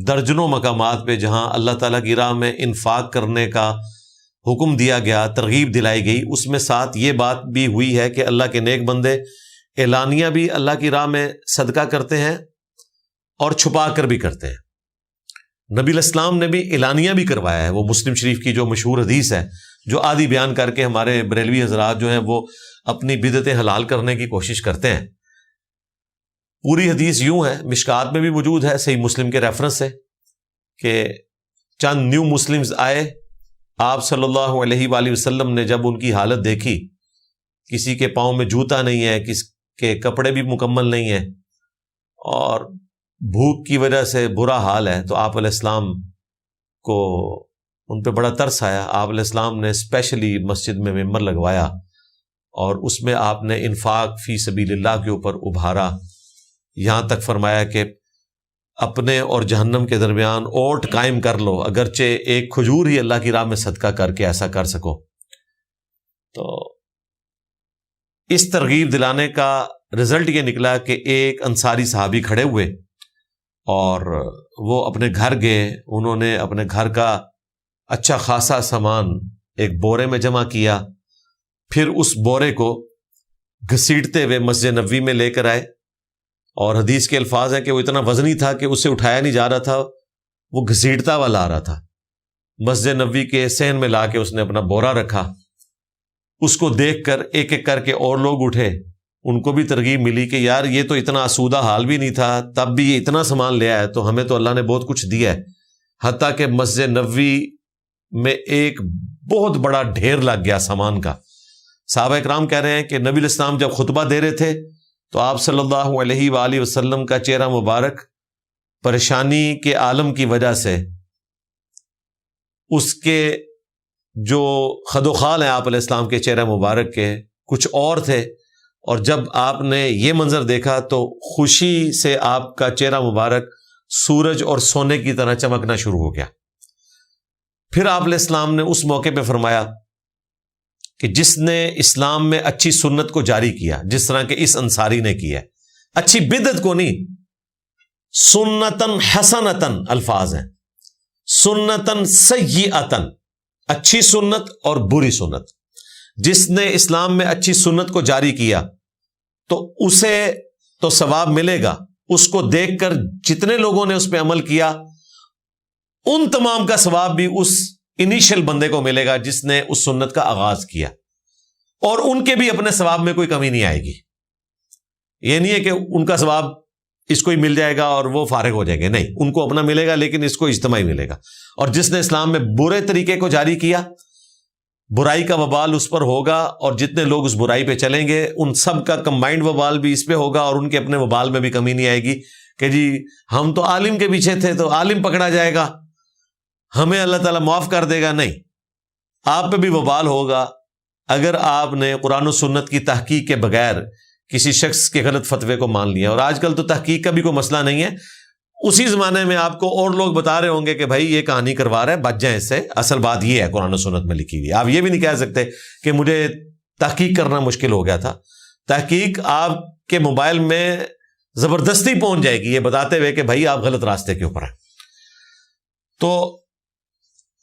درجنوں مقامات پہ جہاں اللہ تعالیٰ کی راہ میں انفاق کرنے کا حکم دیا گیا، ترغیب دلائی گئی، اس میں ساتھ یہ بات بھی ہوئی ہے کہ اللہ کے نیک بندے اعلانیہ بھی اللہ کی راہ میں صدقہ کرتے ہیں اور چھپا کر بھی کرتے ہیں۔ نبی علیہ السلام نے بھی اعلانیہ بھی کروایا ہے، وہ مسلم شریف کی جو مشہور حدیث ہے، جو آدھی بیان کر کے ہمارے بریلوی حضرات جو ہیں وہ اپنی بدعتیں حلال کرنے کی کوشش کرتے ہیں۔ پوری حدیث یوں ہے، مشکات میں بھی موجود ہے، صحیح مسلم کے ریفرنس سے، کہ چند نیو مسلمز آئے، آپ صلی اللہ علیہ وآلہ وسلم نے جب ان کی حالت دیکھی، کسی کے پاؤں میں جوتا نہیں ہے، کسی کے کپڑے بھی مکمل نہیں ہیں اور بھوک کی وجہ سے برا حال ہے، تو آپ علیہ السلام کو ان پہ بڑا ترس آیا۔ آپ علیہ السلام نے اسپیشلی مسجد میں ممبر لگوایا اور اس میں آپ نے انفاق فی سبیل اللہ کے اوپر ابھارا، یہاں تک فرمایا کہ اپنے اور جہنم کے درمیان اوٹ قائم کر لو، اگرچہ ایک کھجور ہی اللہ کی راہ میں صدقہ کر کے ایسا کر سکو۔ تو اس ترغیب دلانے کا رزلٹ یہ نکلا کہ ایک انصاری صحابی کھڑے ہوئے اور وہ اپنے گھر گئے، انہوں نے اپنے گھر کا اچھا خاصا سامان ایک بورے میں جمع کیا، پھر اس بورے کو گھسیٹتے ہوئے مسجد نبوی میں لے کر آئے، اور حدیث کے الفاظ ہیں کہ وہ اتنا وزنی تھا کہ اسے اٹھایا نہیں جا رہا تھا، وہ گھسیٹتا ہوا لا رہا تھا۔ مسجد نبوی کے صحن میں لا کے اس نے اپنا بورا رکھا، اس کو دیکھ کر ایک ایک کر کے اور لوگ اٹھے، ان کو بھی ترغیب ملی کہ یار یہ تو اتنا آسودہ حال بھی نہیں تھا، تب بھی یہ اتنا سامان لے آیا، تو ہمیں تو اللہ نے بہت کچھ دیا ہے۔ حتیٰ کہ مسجد نبوی میں ایک بہت بڑا ڈھیر لگ گیا سامان کا۔ صحابہ اکرام کہہ رہے ہیں کہ نبی علیہ السلام جب خطبہ دے رہے تھے تو آپ صلی اللہ علیہ وآلہ وسلم کا چہرہ مبارک پریشانی کے عالم کی وجہ سے، اس کے جو خد و خال ہیں آپ علیہ السلام کے چہرہ مبارک کے کچھ اور تھے، اور جب آپ نے یہ منظر دیکھا تو خوشی سے آپ کا چہرہ مبارک سورج اور سونے کی طرح چمکنا شروع ہو گیا۔ پھر آپ علیہ السلام نے اس موقع پہ فرمایا کہ جس نے اسلام میں اچھی سنت کو جاری کیا، جس طرح کہ اس انصاری نے کیا، اچھی بدعت کو نہیں، سنتن حسنتن الفاظ ہیں، سنتن سیئتن، اچھی سنت اور بری سنت، جس نے اسلام میں اچھی سنت کو جاری کیا تو اسے تو ثواب ملے گا، اس کو دیکھ کر جتنے لوگوں نے اس پہ عمل کیا ان تمام کا ثواب بھی اس انیشل بندے کو ملے گا جس نے اس سنت کا آغاز کیا، اور ان کے بھی اپنے ثواب میں کوئی کمی نہیں آئے گی۔ یہ نہیں ہے کہ ان کا ثواب اس کو ہی مل جائے گا اور وہ فارغ ہو جائیں گے، نہیں، ان کو اپنا ملے گا لیکن اس کو اجتماعی ملے گا۔ اور جس نے اسلام میں برے طریقے کو جاری کیا، برائی کا وبال اس پر ہوگا، اور جتنے لوگ اس برائی پہ چلیں گے ان سب کا کمبائنڈ وبال بھی اس پہ ہوگا، اور ان کے اپنے وبال میں بھی کمی نہیں آئے گی کہ جی ہم تو عالم کے پیچھے تھے تو عالم پکڑا جائے گا، ہمیں اللہ تعالیٰ معاف کر دے گا، نہیں، آپ پہ بھی وبال ہوگا اگر آپ نے قرآن و سنت کی تحقیق کے بغیر کسی شخص کے غلط فتوے کو مان لیا۔ اور آج کل تو تحقیق کا بھی کوئی مسئلہ نہیں ہے، اسی زمانے میں آپ کو اور لوگ بتا رہے ہوں گے کہ بھائی یہ کہانی کروا رہا ہے، بچ جائیں اس سے، اصل بات یہ ہے قرآن و سنت میں لکھی ہوئی۔ آپ یہ بھی نہیں کہہ سکتے کہ مجھے تحقیق کرنا مشکل ہو گیا تھا، تحقیق آپ کے موبائل میں زبردستی پہنچ جائے گی یہ بتاتے ہوئے کہ بھائی آپ غلط راستے کے اوپر ہیں۔ تو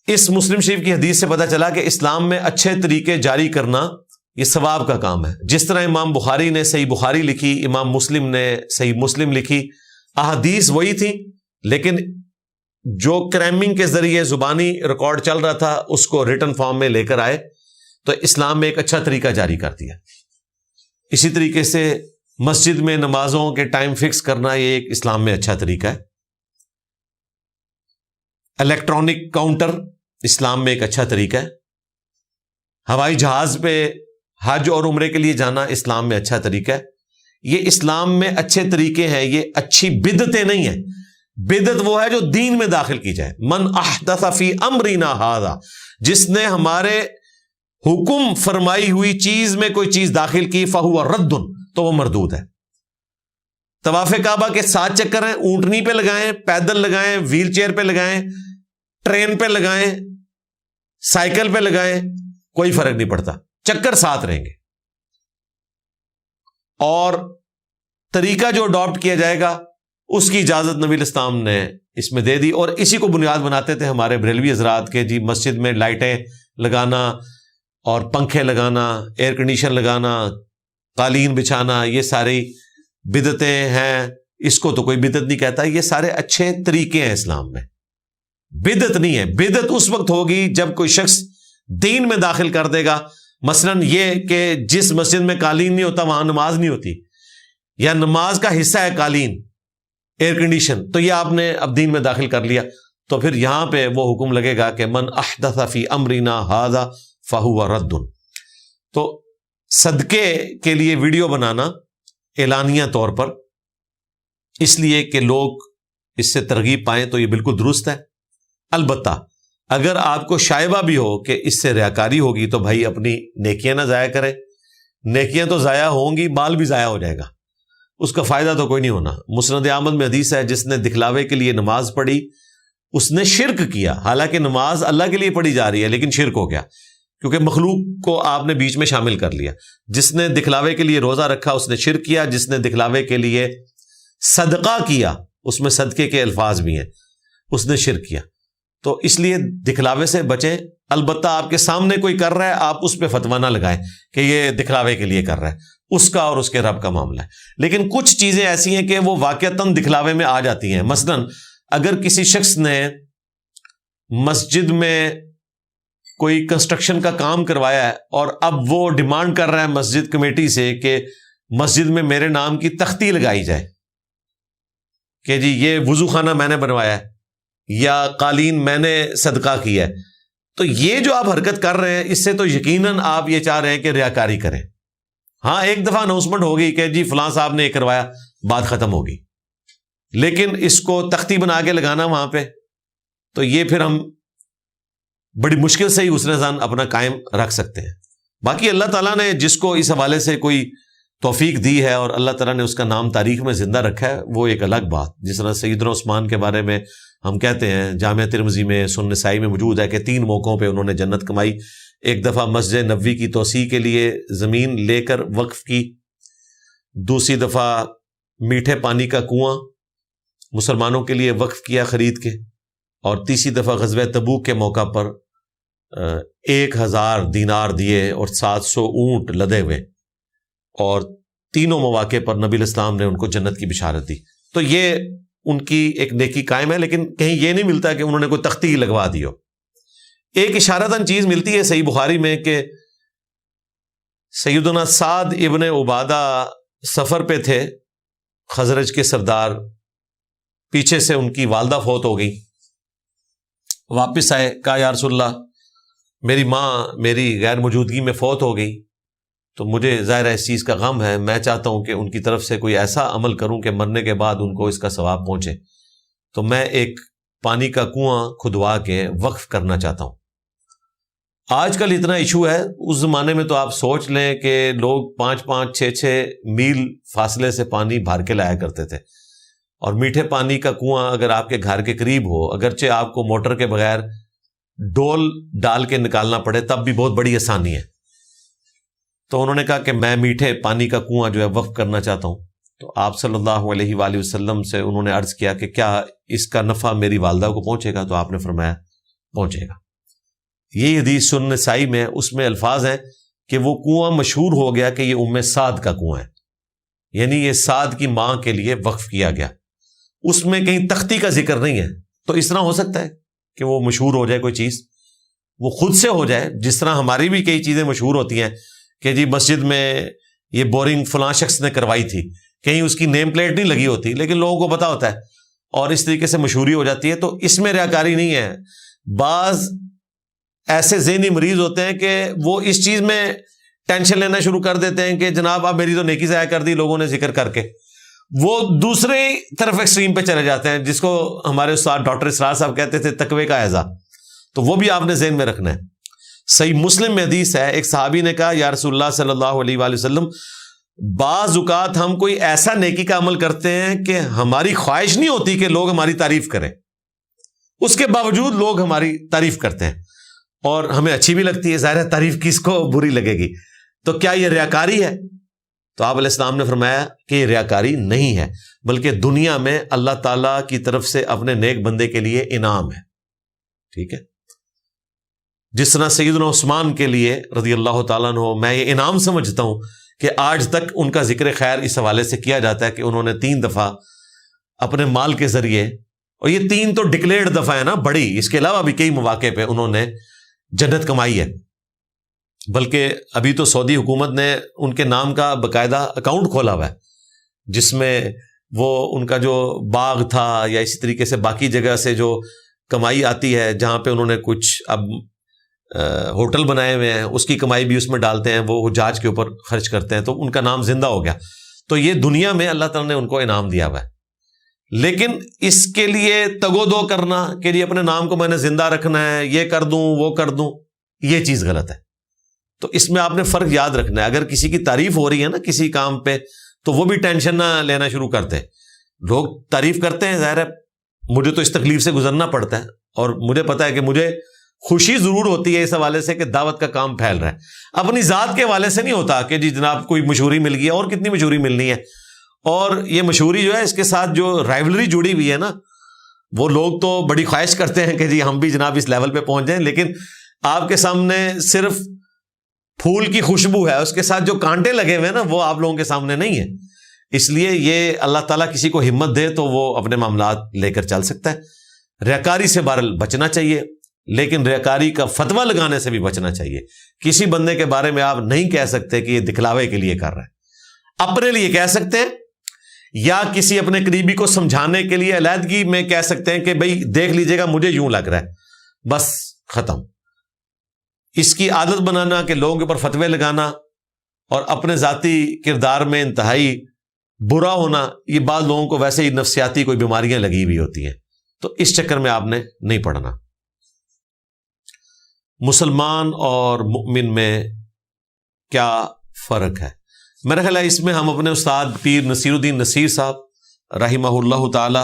اس مسلم شریف کی حدیث سے پتہ چلا کہ اسلام میں اچھے طریقے جاری کرنا یہ ثواب کا کام ہے۔ جس طرح امام بخاری نے صحیح بخاری لکھی، امام مسلم نے صحیح مسلم لکھی، احادیث وہی تھی لیکن جو کریمنگ کے ذریعے زبانی ریکارڈ چل رہا تھا اس کو ریٹن فارم میں لے کر آئے، تو اسلام میں ایک اچھا طریقہ جاری کر دیا۔ اسی طریقے سے مسجد میں نمازوں کے ٹائم فکس کرنا یہ ایک اسلام میں اچھا طریقہ ہے۔ الیکٹرانک کاؤنٹر اسلام میں ایک اچھا طریقہ ہے۔ ہوائی جہاز پہ حج اور عمرے کے لیے جانا اسلام میں اچھا طریقہ ہے۔ یہ اسلام میں اچھے طریقے ہیں، یہ اچھی بدعتیں نہیں ہیں۔ بدعت وہ ہے جو دین میں داخل کی جائے۔ من احدث فی امرنا ھذا، جس نے ہمارے حکم فرمائی ہوئی چیز میں کوئی چیز داخل کی، فہو رد، تو وہ مردود ہے۔ طواف کعبہ کے 7 چکر ہیں، اونٹنی پہ لگائیں، پیدل لگائیں، ویل چیئر پہ لگائیں، ٹرین پہ لگائیں، سائیکل پہ لگائیں، کوئی فرق نہیں پڑتا، چکر 7 رہیں گے۔ اور طریقہ جو اڈاپٹ کیا جائے گا اس کی اجازت نبی الاسلام نے اس میں دے دی، اور اسی کو بنیاد بناتے تھے ہمارے بریلوی حضرات کے جی مسجد میں لائٹیں لگانا اور پنکھے لگانا، ایئر کنڈیشن لگانا، قالین بچھانا، یہ ساری بدعتیں ہیں، اس کو تو کوئی بدعت نہیں کہتا، یہ سارے اچھے طریقے ہیں اسلام میں، بدعت نہیں ہے۔ بدعت اس وقت ہوگی جب کوئی شخص دین میں داخل کر دے گا، مثلا یہ کہ جس مسجد میں قالین نہیں ہوتا وہاں نماز نہیں ہوتی، یا نماز کا حصہ ہے قالین، ایئر کنڈیشن، تو یہ آپ نے اب دین میں داخل کر لیا، تو پھر یہاں پہ وہ حکم لگے گا کہ من احدث فی امرنا ھذا فہو رد۔ تو صدقے کے لیے ویڈیو بنانا اعلانیہ طور پر، اس لیے کہ لوگ اس سے ترغیب پائیں، تو یہ بالکل درست ہے۔ البتہ اگر آپ کو شائبہ بھی ہو کہ اس سے ریاکاری ہوگی تو بھائی اپنی نیکیاں نہ ضائع کریں، نیکیاں تو ضائع ہوں گی، مال بھی ضائع ہو جائے گا، اس کا فائدہ تو کوئی نہیں ہونا۔ مسند احمد میں حدیث ہے جس نے دکھلاوے کے لیے نماز پڑھی اس نے شرک کیا، حالانکہ نماز اللہ کے لیے پڑھی جا رہی ہے لیکن شرک ہو گیا، کیونکہ مخلوق کو آپ نے بیچ میں شامل کر لیا۔ جس نے دکھلاوے کے لیے روزہ رکھا اس نے شرک کیا، جس نے دکھلاوے کے لیے صدقہ کیا، اس میں صدقے کے الفاظ بھی ہیں، اس نے شرک کیا۔ تو اس لیے دکھلاوے سے بچیں۔ البتہ آپ کے سامنے کوئی کر رہا ہے آپ اس پہ فتویٰ نہ لگائیں کہ یہ دکھلاوے کے لیے کر رہا ہے، اس کا اور اس کے رب کا معاملہ ہے۔ لیکن کچھ چیزیں ایسی ہیں کہ وہ واقعتاً دکھلاوے میں آ جاتی ہیں۔ مثلا اگر کسی شخص نے مسجد میں کوئی کنسٹرکشن کا کام کروایا ہے اور اب وہ ڈیمانڈ کر رہا ہے مسجد کمیٹی سے کہ مسجد میں میرے نام کی تختی لگائی جائے کہ جی یہ وضو خانہ میں نے بنوایا ہے یا قالین میں نے صدقہ کیا ہے، تو یہ جو آپ حرکت کر رہے ہیں اس سے تو یقیناً آپ یہ چاہ رہے ہیں کہ ریاکاری کریں۔ ہاں ایک دفعہ اناؤنسمنٹ ہوگی کہ جی فلاں صاحب نے یہ کروایا، بات ختم ہوگی، لیکن اس کو تختی بنا کے لگانا وہاں پہ، تو یہ پھر ہم بڑی مشکل سے ہی حسن ظن اپنا قائم رکھ سکتے ہیں۔ باقی اللہ تعالیٰ نے جس کو اس حوالے سے کوئی توفیق دی ہے اور اللہ تعالیٰ نے اس کا نام تاریخ میں زندہ رکھا ہے، وہ ایک الگ بات۔ جس طرح سیدنا عثمان کے بارے میں ہم کہتے ہیں، جامعہ ترمذی میں، سنن نسائی میں موجود ہے کہ 3 موقعوں پہ انہوں نے جنت کمائی۔ ایک دفعہ مسجد نبوی کی توسیع کے لیے زمین لے کر وقف کی، دوسری دفعہ میٹھے پانی کا کنواں مسلمانوں کے لیے وقف کیا خرید کے، اور تیسری دفعہ غزوہ تبوک کے موقع پر 1000 دینار دیے اور 700 اونٹ لدے ہوئے، اور تینوں مواقع پر نبی الاسلام نے ان کو جنت کی بشارت دی۔ تو یہ ان کی ایک نیکی قائم ہے، لیکن کہیں یہ نہیں ملتا کہ انہوں نے کوئی تختی لگوا دی ہو۔ ایک اشارتاً چیز ملتی ہے صحیح بخاری میں کہ سیدنا سعد ابن عبادہ سفر پہ تھے، خزرج کے سردار، پیچھے سے ان کی والدہ فوت ہو گئی، واپس آئے، کہا یا رسول اللہ میری ماں میری غیر موجودگی میں فوت ہو گئی، تو مجھے ظاہر ہے اس چیز کا غم ہے، میں چاہتا ہوں کہ ان کی طرف سے کوئی ایسا عمل کروں کہ مرنے کے بعد ان کو اس کا ثواب پہنچے، تو میں ایک پانی کا کنواں کھدوا کے وقف کرنا چاہتا ہوں۔ آج کل اتنا ایشو ہے، اس زمانے میں تو آپ سوچ لیں کہ لوگ 5-5 6-6 میل فاصلے سے پانی بھر کے لایا کرتے تھے، اور میٹھے پانی کا کنواں اگر آپ کے گھر کے قریب ہو، اگرچہ آپ کو موٹر کے بغیر ڈول ڈال کے نکالنا پڑے تب بھی بہت بڑی آسانی ہے۔ تو انہوں نے کہا کہ میں میٹھے پانی کا کنواں جو ہے وقف کرنا چاہتا ہوں۔ تو آپ صلی اللہ علیہ وآلہ وسلم سے انہوں نے عرض کیا کہ کیا اس کا نفع میری والدہ کو پہنچے گا؟ تو آپ نے فرمایا پہنچے گا۔ یہ حدیث سنن نسائی میں، اس میں الفاظ ہیں کہ وہ کنواں مشہور ہو گیا کہ یہ ام سعد کا کنواں ہے، یعنی یہ سعد کی ماں کے لیے وقف کیا گیا۔ اس میں کہیں تختی کا ذکر نہیں ہے۔ تو اس طرح ہو سکتا ہے کہ وہ مشہور ہو جائے کوئی چیز، وہ خود سے ہو جائے، جس طرح ہماری بھی کئی چیزیں مشہور ہوتی ہیں کہ جی مسجد میں یہ بورنگ فلاں شخص نے کروائی تھی، کہیں اس کی نیم پلیٹ نہیں لگی ہوتی لیکن لوگوں کو پتا ہوتا ہے، اور اس طریقے سے مشہوری ہو جاتی ہے۔ تو اس میں ریاکاری نہیں ہے۔ بعض ایسے ذہنی مریض ہوتے ہیں کہ وہ اس چیز میں ٹینشن لینا شروع کر دیتے ہیں کہ جناب اب میری تو نیکی ضائع کر دی لوگوں نے ذکر کر کے، وہ دوسرے طرف ایکسٹریم پہ چلے جاتے ہیں، جس کو ہمارے استاد ڈاکٹر اسرار صاحب کہتے تھے تقوی کا اعضا۔ تو وہ بھی آپ نے ذہن میں رکھنا ہے۔ صحیح مسلم میں حدیث ہے، ایک صحابی نے کہا یا رسول اللہ صلی اللہ علیہ وآلہ وسلم، بعض اوقات ہم کوئی ایسا نیکی کا عمل کرتے ہیں کہ ہماری خواہش نہیں ہوتی کہ لوگ ہماری تعریف کریں، اس کے باوجود لوگ ہماری تعریف کرتے ہیں اور ہمیں اچھی بھی لگتی ہے، ظاہر ہے تعریف کس کو بری لگے گی۔ تو کیا یہ ریاکاری ہے؟ تو آپ علیہ السلام نے فرمایا کہ یہ ریاکاری نہیں ہے، بلکہ دنیا میں اللہ تعالیٰ کی طرف سے اپنے نیک بندے کے لیے انعام ہے۔ ٹھیک ہے، جس طرح سیدنا عثمان کے لیے رضی اللہ تعالیٰ عنہ میں یہ انعام سمجھتا ہوں کہ آج تک ان کا ذکر خیر اس حوالے سے کیا جاتا ہے کہ انہوں نے 3 دفعہ اپنے مال کے ذریعے، اور یہ 3 تو ڈکلیئرڈ دفعہ ہے نا بڑی، اس کے علاوہ بھی کئی مواقع پہ انہوں نے جنت کمائی ہے۔ بلکہ ابھی تو سعودی حکومت نے ان کے نام کا باقاعدہ اکاؤنٹ کھولا ہوا ہے، جس میں وہ ان کا جو باغ تھا یا اسی طریقے سے باقی جگہ سے جو کمائی آتی ہے، جہاں پہ انہوں نے کچھ اب ہوٹل بنائے ہوئے ہیں، اس کی کمائی بھی اس میں ڈالتے ہیں، وہ حجاج کے اوپر خرچ کرتے ہیں، تو ان کا نام زندہ ہو گیا۔ تو یہ دنیا میں اللہ تعالیٰ نے ان کو انعام دیا ہوا ہے، لیکن اس کے لیے تگ و دو کرنا کہ جی اپنے نام کو میں نے زندہ رکھنا ہے، یہ کر دوں وہ کر دوں، یہ چیز غلط ہے۔ تو اس میں آپ نے فرق یاد رکھنا ہے۔ اگر کسی کی تعریف ہو رہی ہے نا کسی کام پہ، تو وہ بھی ٹینشن نہ لینا شروع کرتے ہیں۔ لوگ تعریف کرتے ہیں، ظاہر ہے مجھے تو اس تکلیف سے گزرنا پڑتا ہے، اور مجھے پتا ہے کہ مجھے خوشی ضرور ہوتی ہے اس حوالے سے کہ دعوت کا کام پھیل رہا ہے، اپنی ذات کے حوالے سے نہیں ہوتا کہ جی جناب کوئی مشہوری مل گئی، اور کتنی مشہوری ملنی ہے۔ اور یہ مشہوری جو ہے اس کے ساتھ جو رائیولری جڑی ہوئی ہے نا، وہ لوگ تو بڑی خواہش کرتے ہیں کہ جی ہم بھی جناب اس لیول پہ پہنچ جائیں، لیکن آپ کے سامنے صرف پھول کی خوشبو ہے، اس کے ساتھ جو کانٹے لگے ہوئے ہیں نا وہ آپ لوگوں کے سامنے نہیں ہے۔ اس لیے یہ اللہ تعالیٰ کسی کو ہمت دے تو وہ اپنے معاملات لے کر چل سکتا ہے۔ ریاکاری سے بہرحال بچنا چاہیے، لیکن ریاکاری کا فتویٰ لگانے سے بھی بچنا چاہیے۔ کسی بندے کے بارے میں آپ نہیں کہہ سکتے کہ یہ دکھلاوے کے لیے کر رہا ہے، اپنے لیے کہہ سکتے ہیں، یا کسی اپنے قریبی کو سمجھانے کے لیے علیحدگی میں کہہ سکتے ہیں کہ بھئی دیکھ لیجئے گا مجھے یوں لگ رہا ہے، بس ختم۔ اس کی عادت بنانا کہ لوگوں کے اوپر فتوے لگانا اور اپنے ذاتی کردار میں انتہائی برا ہونا، یہ بعض لوگوں کو ویسے ہی نفسیاتی کوئی بیماریاں لگی ہوئی ہوتی ہیں، تو اس چکر میں آپ نے نہیں پڑھنا۔ مسلمان اور مؤمن میں کیا فرق ہے؟ میرا خیال ہے اس میں ہم اپنے استاد پیر نصیر الدین نصیر صاحب رحمہ اللہ تعالی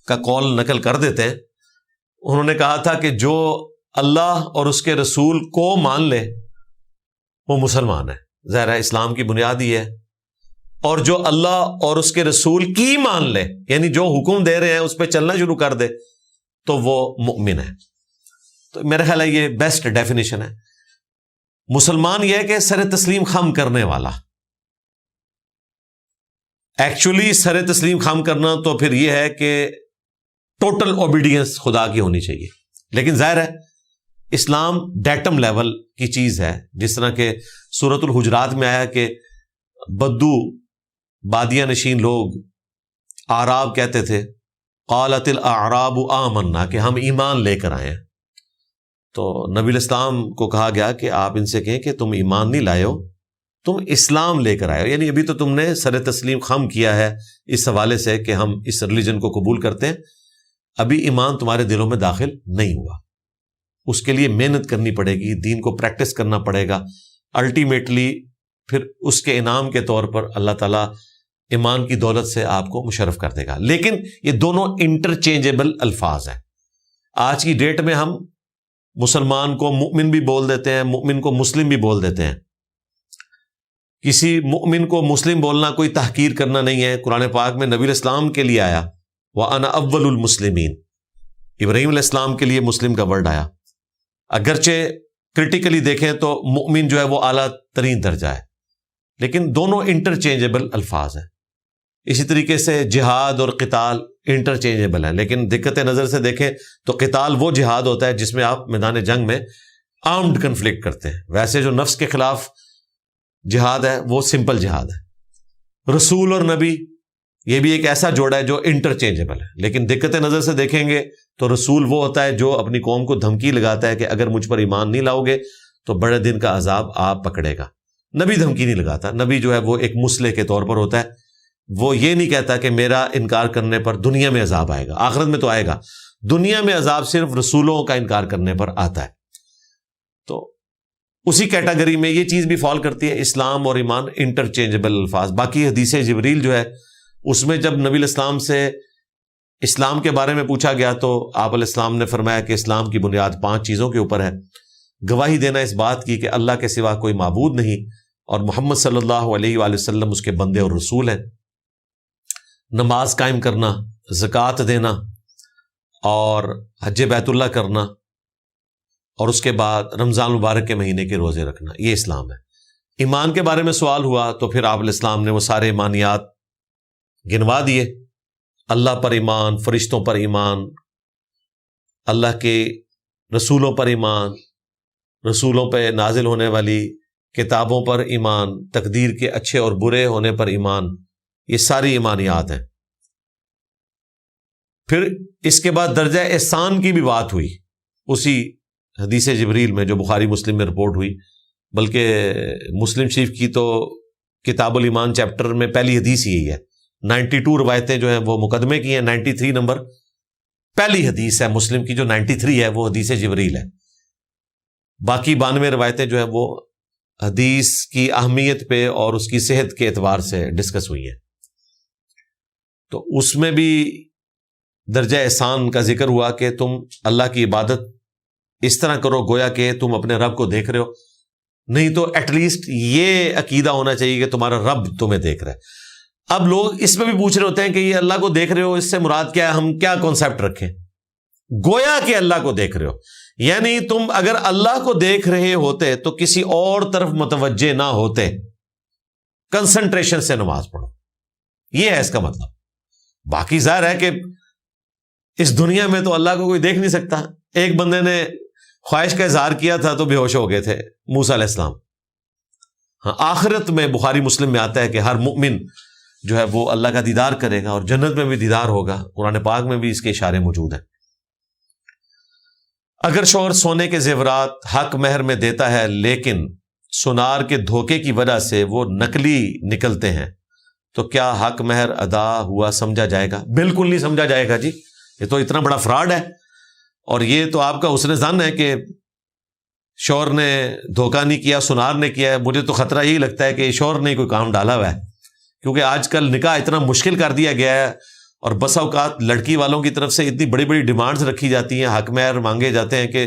کا قول نقل کر دیتے ہیں. انہوں نے کہا تھا کہ جو اللہ اور اس کے رسول کو مان لے وہ مسلمان ہے. ظاہر ہے اسلام کی بنیاد یہ ہے. اور جو اللہ اور اس کے رسول کی مان لے، یعنی جو حکم دے رہے ہیں اس پہ چلنا شروع کر دے، تو وہ مؤمن ہے. تو میرا خیال ہے یہ بیسٹ ڈیفینیشن ہے. مسلمان یہ ہے کہ سر تسلیم خم کرنے والا. ایکچولی سر تسلیم خم کرنا تو پھر یہ ہے کہ ٹوٹل اوبیڈینس خدا کی ہونی چاہیے. لیکن ظاہر ہے اسلام ڈیٹم لیول کی چیز ہے. جس طرح کہ سورۃ الحجرات میں آیا کہ بدو بادیہ نشین لوگ اعراب کہتے تھے قالت الاعراب آمنا، کہ ہم ایمان لے کر آئے ہیں. تو نبی الاسلام کو کہا گیا کہ آپ ان سے کہیں کہ تم ایمان نہیں لائے ہو، تم اسلام لے کر آئے ہو. یعنی ابھی تو تم نے سر تسلیم خم کیا ہے اس حوالے سے کہ ہم اس ریلیجن کو قبول کرتے ہیں، ابھی ایمان تمہارے دلوں میں داخل نہیں ہوا. اس کے لیے محنت کرنی پڑے گی، دین کو پریکٹس کرنا پڑے گا. الٹیمیٹلی پھر اس کے انعام کے طور پر اللہ تعالیٰ ایمان کی دولت سے آپ کو مشرف کر دے گا. لیکن یہ دونوں انٹرچینجبل الفاظ ہیں. آج کی ڈیٹ میں ہم مسلمان کو مؤمن بھی بول دیتے ہیں، مؤمن کو مسلم بھی بول دیتے ہیں. کسی مؤمن کو مسلم بولنا کوئی تحقیر کرنا نہیں ہے. قرآن پاک میں نبی الاسلام کے لیے آیا وَأَنَا أَوَّلُ الْمُسْلِمِينَ، ابراہیم علیہ السلام کے لیے مسلم کا ورڈ آیا. اگرچہ کرٹیکلی دیکھیں تو مؤمن جو ہے وہ اعلیٰ ترین درجہ ہے، لیکن دونوں انٹرچینجبل الفاظ ہیں. اسی طریقے سے جہاد اور قتال انٹرچینجبل ہیں، لیکن دقت نظر سے دیکھیں تو قتال وہ جہاد ہوتا ہے جس میں آپ میدان جنگ میں آرمڈ کنفلکٹ کرتے ہیں. ویسے جو نفس کے خلاف جہاد ہے وہ سمپل جہاد ہے. رسول اور نبی یہ بھی ایک ایسا جوڑا ہے جو انٹرچینجبل ہے، لیکن دقت نظر سے دیکھیں گے تو رسول وہ ہوتا ہے جو اپنی قوم کو دھمکی لگاتا ہے کہ اگر مجھ پر ایمان نہیں لاؤ گے تو بڑے دن کا عذاب آپ پکڑے گا. نبی دھمکی نہیں لگاتا. نبی جو ہے وہ ایک مسلح کے طور پر ہوتا ہے. وہ یہ نہیں کہتا کہ میرا انکار کرنے پر دنیا میں عذاب آئے گا، آخرت میں تو آئے گا. دنیا میں عذاب صرف رسولوں کا انکار کرنے پر آتا ہے. تو اسی کیٹیگری میں یہ چیز بھی فال کرتی ہے. اسلام اور ایمان انٹرچینجبل الفاظ. باقی حدیث جبریل جو ہے اس میں جب نبی الاسلام سے اسلام کے بارے میں پوچھا گیا تو آپ علیہ السلام نے فرمایا کہ اسلام کی بنیاد 5 چیزوں کے اوپر ہے. گواہی دینا اس بات کی کہ اللہ کے سوا کوئی معبود نہیں اور محمد صلی اللہ علیہ وآلہ وسلم اس کے بندے اور رسول ہیں. نماز قائم کرنا، زکوٰۃ دینا اور حج بیت اللہ کرنا، اور اس کے بعد رمضان مبارک کے مہینے کے روزے رکھنا، یہ اسلام ہے. ایمان کے بارے میں سوال ہوا تو پھر آپ علیہ السلام نے وہ سارے ایمانیات گنوا دیے. اللہ پر ایمان، فرشتوں پر ایمان، اللہ کے رسولوں پر ایمان، رسولوں پہ نازل ہونے والی کتابوں پر ایمان، تقدیر کے اچھے اور برے ہونے پر ایمان، یہ ساری ایمانیات ہیں. پھر اس کے بعد درجہ احسان کی بھی بات ہوئی اسی حدیث جبریل میں جو بخاری مسلم میں رپورٹ ہوئی. بلکہ مسلم شریف کی تو کتاب الایمان چیپٹر میں پہلی حدیث یہی ہے. 92 روایتیں جو ہیں وہ مقدمے کی ہیں، 93 نمبر پہلی حدیث ہے مسلم کی جو 93 ہے وہ حدیث جبریل ہے. باقی 92 روایتیں جو ہیں وہ حدیث کی اہمیت پہ اور اس کی صحت کے اعتبار سے ڈسکس ہوئی ہیں. تو اس میں بھی درجہ احسان کا ذکر ہوا کہ تم اللہ کی عبادت اس طرح کرو گویا کہ تم اپنے رب کو دیکھ رہے ہو. نہیں تو ایٹ لیسٹ یہ عقیدہ ہونا چاہیے کہ تمہارا رب تمہیں دیکھ رہا ہے. اب لوگ اس میں بھی پوچھ رہے ہوتے ہیں کہ یہ اللہ کو دیکھ رہے ہو، اس سے مراد کیا ہے، ہم کیا کانسیپٹ رکھیں. گویا کہ اللہ کو دیکھ رہے ہو، یعنی تم اگر اللہ کو دیکھ رہے ہوتے تو کسی اور طرف متوجہ نہ ہوتے، کنسنٹریشن سے نماز پڑھو، یہ ہے اس کا مطلب. باقی ظاہر ہے کہ اس دنیا میں تو اللہ کو کوئی دیکھ نہیں سکتا. ایک بندے نے خواہش کا اظہار کیا تھا تو بے ہوش ہو گئے تھے، موسیٰ علیہ السلام. ہاں، آخرت میں بخاری مسلم میں آتا ہے کہ ہر مؤمن جو ہے وہ اللہ کا دیدار کرے گا اور جنت میں بھی دیدار ہوگا. قرآن پاک میں بھی اس کے اشارے موجود ہیں. اگر شوہر سونے کے زیورات حق مہر میں دیتا ہے لیکن سنار کے دھوکے کی وجہ سے وہ نقلی نکلتے ہیں تو کیا حق مہر ادا ہوا سمجھا جائے گا؟ بالکل نہیں سمجھا جائے گا جی. یہ تو اتنا بڑا فراڈ ہے. اور یہ تو آپ کا حسن ظن ہے کہ شوہر نے دھوکہ نہیں کیا، سنار نے کیا ہے، مجھے تو خطرہ یہی لگتا ہے کہ شوہر نے کوئی کام ڈالا ہوا ہے، کیونکہ آج کل نکاح اتنا مشکل کر دیا گیا ہے، اور بسا اوقات لڑکی والوں کی طرف سے اتنی بڑی بڑی ڈیمانڈز رکھی جاتی ہیں، حق مہر مانگے جاتے ہیں کہ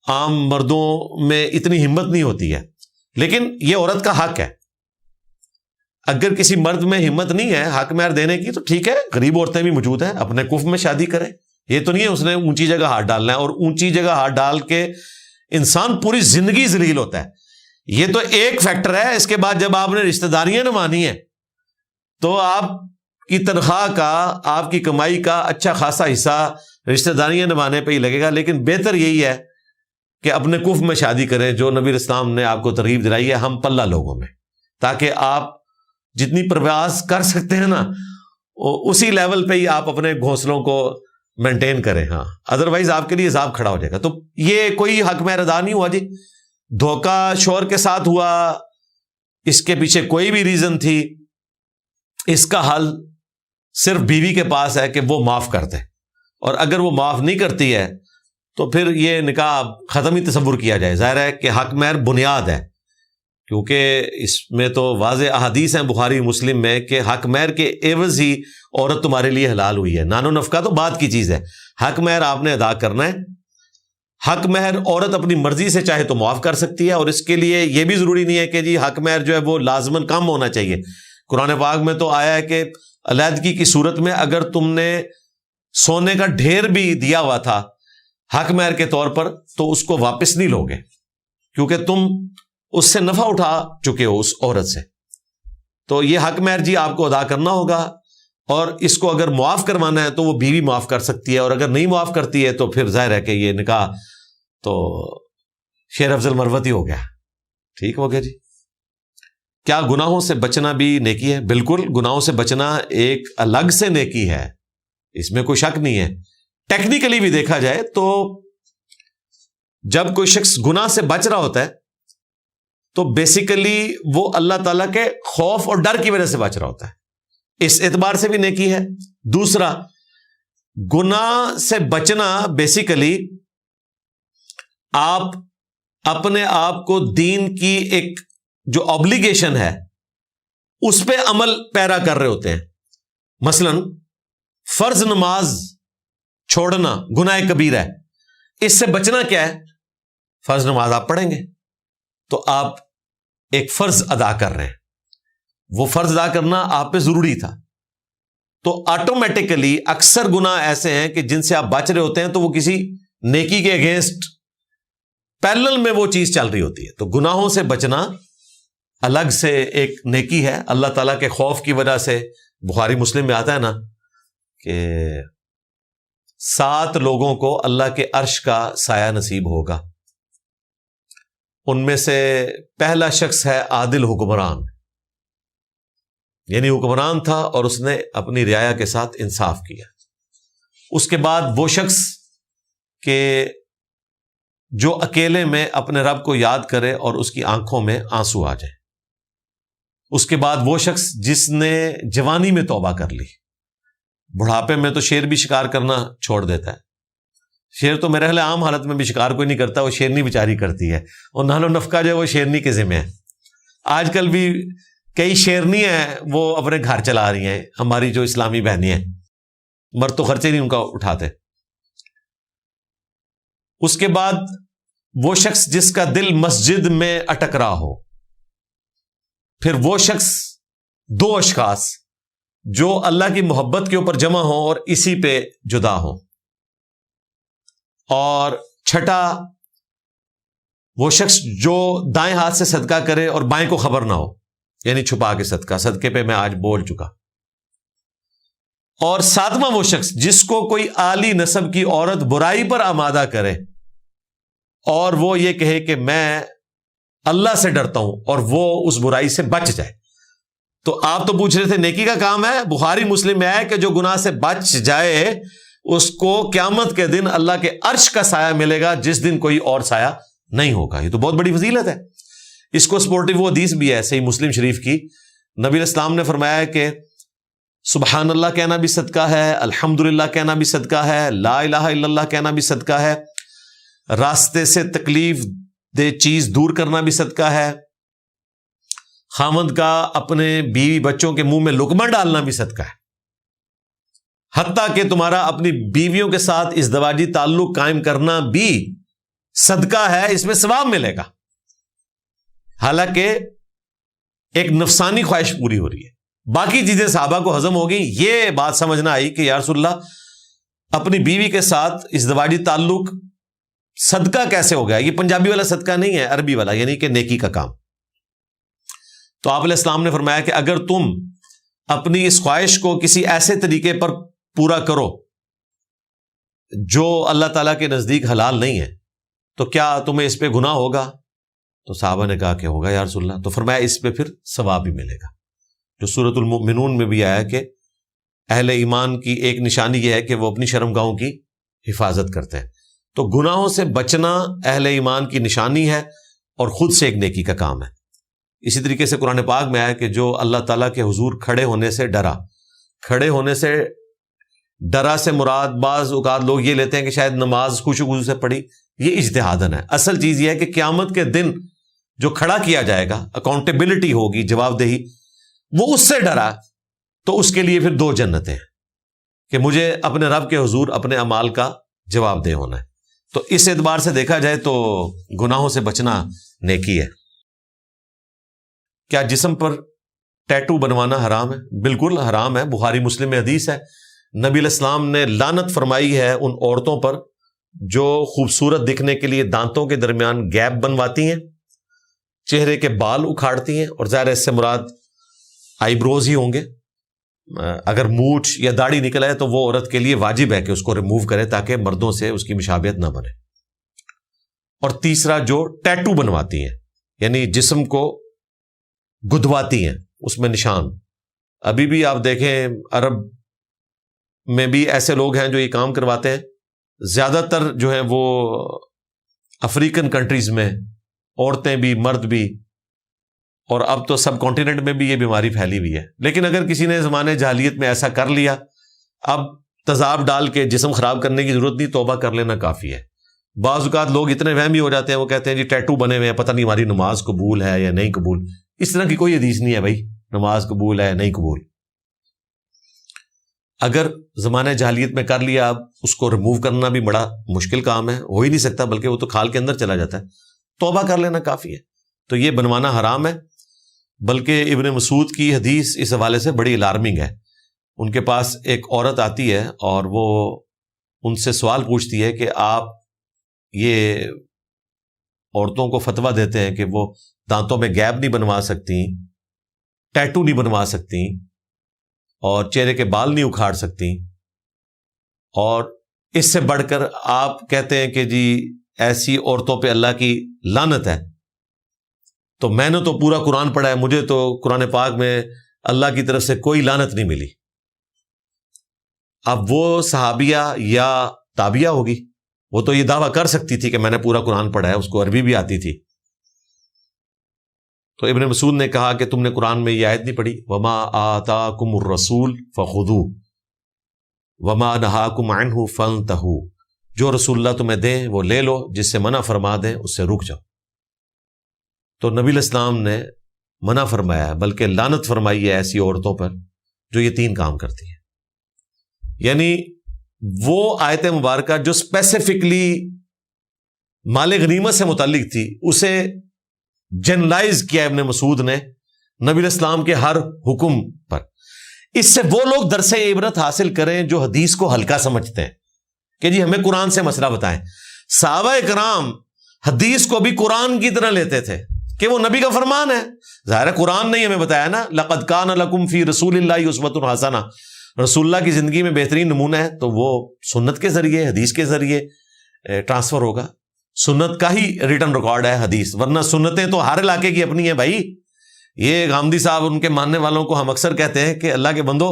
عام مردوں میں اتنی ہمت نہیں ہوتی ہے. لیکن یہ عورت کا حق ہے. اگر کسی مرد میں ہمت نہیں ہے حق مہر دینے کی تو ٹھیک ہے، غریب عورتیں بھی موجود ہیں، اپنے کفر میں شادی کریں. یہ تو نہیں ہے اس نے اونچی جگہ ہاتھ ڈالنا ہے، اور اونچی جگہ ہاتھ ڈال کے انسان پوری زندگی ذلیل ہوتا ہے. یہ تو ایک فیکٹر ہے. اس کے بعد جب آپ نے رشتہ داریاں نبھانی ہیں تو آپ کی تنخواہ کا، آپ کی کمائی کا اچھا خاصا حصہ رشتہ داریاں نبھانے پہ ہی لگے گا. لیکن بہتر یہی ہے کہ اپنے کفر میں شادی کریں، جو نبی اسلام نے آپ کو ترغیب دلائی ہے ہم پلہ لوگوں میں، تاکہ آپ جتنی پرواز کر سکتے ہیں نا اسی لیول پہ ہی آپ اپنے گھونسلوں کو مینٹین کریں. ہاں ادروائز آپ کے لیے عذاب کھڑا ہو جائے گا. تو یہ کوئی حق مہر ادا نہیں ہوا جی، دھوکہ شوہر کے ساتھ ہوا، اس کے پیچھے کوئی بھی ریزن تھی. اس کا حل صرف بیوی کے پاس ہے کہ وہ معاف کر دے، اور اگر وہ معاف نہیں کرتی ہے تو پھر یہ نکاح ختم ہی تصور کیا جائے. ظاہر ہے کہ حق مہر بنیاد ہے، کیونکہ اس میں تو واضح احادیث ہیں بخاری مسلم میں کہ حق مہر کے عوض ہی عورت تمہارے لیے حلال ہوئی ہے. نان و نفقہ تو بعد کی چیز ہے، حق مہر آپ نے ادا کرنا ہے. حق مہر عورت اپنی مرضی سے چاہے تو معاف کر سکتی ہے، اور اس کے لیے یہ بھی ضروری نہیں ہے کہ جی حق مہر جو ہے وہ لازماً کم ہونا چاہیے. قرآن پاک میں تو آیا ہے کہ علیحدگی کی صورت میں اگر تم نے سونے کا ڈھیر بھی دیا ہوا تھا حق مہر کے طور پر تو اس کو واپس نہیں لوگے، کیونکہ تم اس سے نفع اٹھا چکے ہو اس عورت سے. تو یہ حق مہر جی آپ کو ادا کرنا ہوگا، اور اس کو اگر معاف کروانا ہے تو وہ بیوی معاف کر سکتی ہے، اور اگر نہیں معاف کرتی ہے تو پھر ظاہر ہے کہ یہ نکاح تو شیر افضل مروتی ہو گیا. ٹھیک ہو گیا جی. کیا گناہوں سے بچنا بھی نیکی ہے؟ بالکل، گناہوں سے بچنا ایک الگ سے نیکی ہے، اس میں کوئی شک نہیں ہے. ٹیکنیکلی بھی دیکھا جائے تو جب کوئی شخص گناہ سے بچ رہا ہوتا ہے تو بیسیکلی وہ اللہ تعالیٰ کے خوف اور ڈر کی وجہ سے بچ رہا ہوتا ہے، اس اعتبار سے بھی نیکی ہے. دوسرا، گناہ سے بچنا بیسیکلی آپ اپنے آپ کو دین کی ایک جو obligation ہے اس پہ عمل پیرا کر رہے ہوتے ہیں. مثلا فرض نماز چھوڑنا گناہ کبیرہ ہے، اس سے بچنا کیا ہے؟ فرض نماز آپ پڑھیں گے تو آپ ایک فرض ادا کر رہے ہیں، وہ فرض ادا کرنا آپ پہ ضروری تھا. تو آٹومیٹیکلی اکثر گناہ ایسے ہیں کہ جن سے آپ بچ رہے ہوتے ہیں تو وہ کسی نیکی کے اگینسٹ پیرلل میں وہ چیز چل رہی ہوتی ہے. تو گناہوں سے بچنا الگ سے ایک نیکی ہے اللہ تعالیٰ کے خوف کی وجہ سے. بخاری مسلم میں آتا ہے نا کہ 7 لوگوں کو اللہ کے عرش کا سایہ نصیب ہوگا، ان میں سے پہلا شخص ہے عادل حکمران، یعنی حکمران تھا اور اس نے اپنی رعایا کے ساتھ انصاف کیا. اس کے بعد وہ شخص کہ جو اکیلے میں اپنے رب کو یاد کرے اور اس کی آنکھوں میں آنسو آ جائے. اس کے بعد وہ شخص جس نے جوانی میں توبہ کر لی، بڑھاپے میں تو شیر بھی شکار کرنا چھوڑ دیتا ہے. شیر تو میرے خیال عام حالت میں بھی شکار کوئی نہیں کرتا، وہ شیرنی بیچاری کرتی ہے، اور نان و نفقہ جو ہے وہ شیرنی کے ذمہ ہے. آج کل بھی کئی شیرنی ہیں وہ اپنے گھر چلا رہی ہیں، ہماری جو اسلامی بہنیں ہیں، مرد تو خرچے نہیں ان کا اٹھاتے. اس کے بعد وہ شخص جس کا دل مسجد میں اٹک رہا ہو. پھر وہ شخص، 2 اشخاص جو اللہ کی محبت کے اوپر جمع ہوں اور اسی پہ جدا ہوں. اور چھٹا وہ شخص جو دائیں ہاتھ سے صدقہ کرے اور بائیں کو خبر نہ ہو، یعنی چھپا کے صدقے پہ میں آج بول چکا. اور 7واں وہ شخص جس کو کوئی عالی نسب کی عورت برائی پر آمادہ کرے اور وہ یہ کہے کہ میں اللہ سے ڈرتا ہوں اور وہ اس برائی سے بچ جائے. تو آپ تو پوچھ رہے تھے نیکی کا کام ہے، بخاری مسلم میں ہے کہ جو گناہ سے بچ جائے اس کو قیامت کے دن اللہ کے عرش کا سایہ ملے گا جس دن کوئی اور سایہ نہیں ہوگا. یہ تو بہت بڑی فضیلت ہے. اس کو سپورٹیو وہ حدیث بھی ہے صحیح مسلم شریف کی. نبی اسلام نے فرمایا ہے کہ سبحان اللہ کہنا بھی صدقہ ہے، الحمدللہ کہنا بھی صدقہ ہے، لا الہ الا اللہ کہنا بھی صدقہ ہے، راستے سے تکلیف چیز دور کرنا بھی صدقہ ہے، خاوند کا اپنے بیوی بچوں کے منہ میں لقمہ ڈالنا بھی صدقہ ہے، حتیٰ کہ تمہارا اپنی بیویوں کے ساتھ ازدواجی تعلق قائم کرنا بھی صدقہ ہے، اس میں ثواب ملے گا، حالانکہ ایک نفسانی خواہش پوری ہو رہی ہے۔ باقی چیزیں صحابہ کو ہضم ہو گئی، یہ بات سمجھنا آئی کہ یا رسول اللہ اپنی بیوی کے ساتھ ازدواجی تعلق صدقہ کیسے ہو گیا؟ یہ پنجابی والا صدقہ نہیں ہے، عربی والا، یعنی کہ نیکی کا کام۔ تو آپ علیہ السلام نے فرمایا کہ اگر تم اپنی اس خواہش کو کسی ایسے طریقے پر پورا کرو جو اللہ تعالیٰ کے نزدیک حلال نہیں ہے تو کیا تمہیں اس پہ گناہ ہوگا؟ تو صحابہ نے کہا کہ ہوگا یا رسول اللہ۔ تو فرمایا اس پہ پھر ثواب بھی ملے گا، جو سورۃ المؤمنون میں بھی آیا کہ اہل ایمان کی ایک نشانی یہ ہے کہ وہ اپنی شرمگاہوں کی حفاظت کرتے ہیں۔ تو گناہوں سے بچنا اہل ایمان کی نشانی ہے اور خود سے ایک نیکی کا کام ہے۔ اسی طریقے سے قرآن پاک میں آیا کہ جو اللہ تعالیٰ کے حضور کھڑے ہونے سے ڈرا، کھڑے ہونے سے ڈرا سے مراد بعض اوقات لوگ یہ لیتے ہیں کہ شاید نماز خشوع خضوع سے پڑھی، یہ اجتہاداً ہے۔ اصل چیز یہ ہے کہ قیامت کے دن جو کھڑا کیا جائے گا، اکاؤنٹیبلٹی ہوگی، جواب دہی، وہ اس سے ڈرا تو اس کے لیے پھر 2 جنتیں ہیں کہ مجھے اپنے رب کے حضور اپنے اعمال کا جواب دہ ہونا ہے۔ تو اس اعتبار سے دیکھا جائے تو گناہوں سے بچنا نیکی ہے۔ کیا جسم پر ٹیٹو بنوانا حرام ہے؟ بالکل حرام ہے، بخاری مسلم میں حدیث ہے، نبی علیہ السلام نے لعنت فرمائی ہے ان عورتوں پر جو خوبصورت دکھنے کے لیے دانتوں کے درمیان گیپ بنواتی ہیں، چہرے کے بال اکھاڑتی ہیں، اور ظاہر اس سے مراد آئی بروز ہی ہوں گے۔ اگر مونچھ یا داڑھی نکل آئے تو وہ عورت کے لیے واجب ہے کہ اس کو ریموو کرے تاکہ مردوں سے اس کی مشابہت نہ بنے۔ اور تیسرا جو ٹیٹو بنواتی ہیں، یعنی جسم کو گدواتی ہیں، اس میں نشان۔ ابھی بھی آپ دیکھیں عرب میں بھی ایسے لوگ ہیں جو یہ کام کرواتے ہیں، زیادہ تر جو ہیں وہ افریقن کنٹریز میں، عورتیں بھی مرد بھی، اور اب تو سب کانٹیننٹ میں بھی یہ بیماری پھیلی ہوئی ہے۔ لیکن اگر کسی نے زمانے جاہلیت میں ایسا کر لیا، اب تذاب ڈال کے جسم خراب کرنے کی ضرورت نہیں، توبہ کر لینا کافی ہے۔ بعض اوقات لوگ اتنے وہمی ہو جاتے ہیں، وہ کہتے ہیں جی ٹیٹو بنے ہوئے ہیں، پتہ نہیں ہماری نماز قبول ہے یا نہیں قبول۔ اس طرح کی کوئی حدیث نہیں ہے بھائی، نماز قبول ہے نہیں قبول۔ اگر زمانہ جاہلیت میں کر لیا، اب اس کو ریموو کرنا بھی بڑا مشکل کام ہے، ہو ہی نہیں سکتا، بلکہ وہ تو کھال کے اندر چلا جاتا ہے، توبہ کر لینا کافی ہے۔ تو یہ بنوانا حرام ہے، بلکہ ابن مسعود کی حدیث اس حوالے سے بڑی الارمنگ ہے۔ ان کے پاس ایک عورت آتی ہے اور وہ ان سے سوال پوچھتی ہے کہ آپ یہ عورتوں کو فتویٰ دیتے ہیں کہ وہ دانتوں میں گیپ نہیں بنوا سکتی، ٹیٹو نہیں بنوا سکتی، اور چہرے کے بال نہیں اکھاڑ سکتی، اور اس سے بڑھ کر آپ کہتے ہیں کہ جی ایسی عورتوں پہ اللہ کی لعنت ہے۔ تو میں نے تو پورا قرآن پڑھا ہے، مجھے تو قرآن پاک میں اللہ کی طرف سے کوئی لعنت نہیں ملی۔ اب وہ صحابیہ یا تابعیہ ہوگی، وہ تو یہ دعویٰ کر سکتی تھی کہ میں نے پورا قرآن پڑھا ہے، اس کو عربی بھی آتی تھی۔ تو ابن مسعود نے کہا کہ تم نے قرآن میں یہ آیت نہیں پڑھی، وَمَا آتَاكُمُ الرَّسُولُ فَخُذُوهُ وَمَا نَهَاكُمْ عَنْهُ فَانْتَهُوا، جو رسول اللہ تمہیں دیں وہ لے لو، جس سے منع فرما دیں اس سے رک جاؤ۔ تو نبی علیہ السلام نے منع فرمایا ہے، بلکہ لعنت فرمائی ہے ایسی عورتوں پر جو یہ 3 کام کرتی ہیں۔ یعنی وہ آیت مبارکہ جو اسپیسیفکلی مال غنیمت سے متعلق تھی، اسے جنرلائز کیا ابن مسعود نے نبی علیہ السلام کے ہر حکم پر۔ اس سے وہ لوگ درس عبرت حاصل کریں جو حدیث کو ہلکا سمجھتے ہیں کہ جی ہمیں قرآن سے مسئلہ بتائیں۔ صحابہ کرام حدیث کو بھی قرآن کی طرح لیتے تھے کہ وہ نبی کا فرمان ہے۔ ظاہر ہے قرآن نے ہمیں بتایا نا، لَقَدْ كَانَ لَكُمْ فِي رَسُولِ اللَّهِ أُسْوَةٌ حَسَنَةٌ، رسول اللہ کی زندگی میں بہترین نمونہ ہے، تو وہ سنت کے ذریعے، حدیث کے ذریعے ٹرانسفر ہوگا۔ سنت کا ہی ریٹن ریکارڈ ہے حدیث، ورنہ سنتیں تو ہر علاقے کی اپنی ہیں بھائی۔ یہ غامدی صاحب ان کے ماننے والوں کو ہم اکثر کہتے ہیں کہ اللہ کے بندو،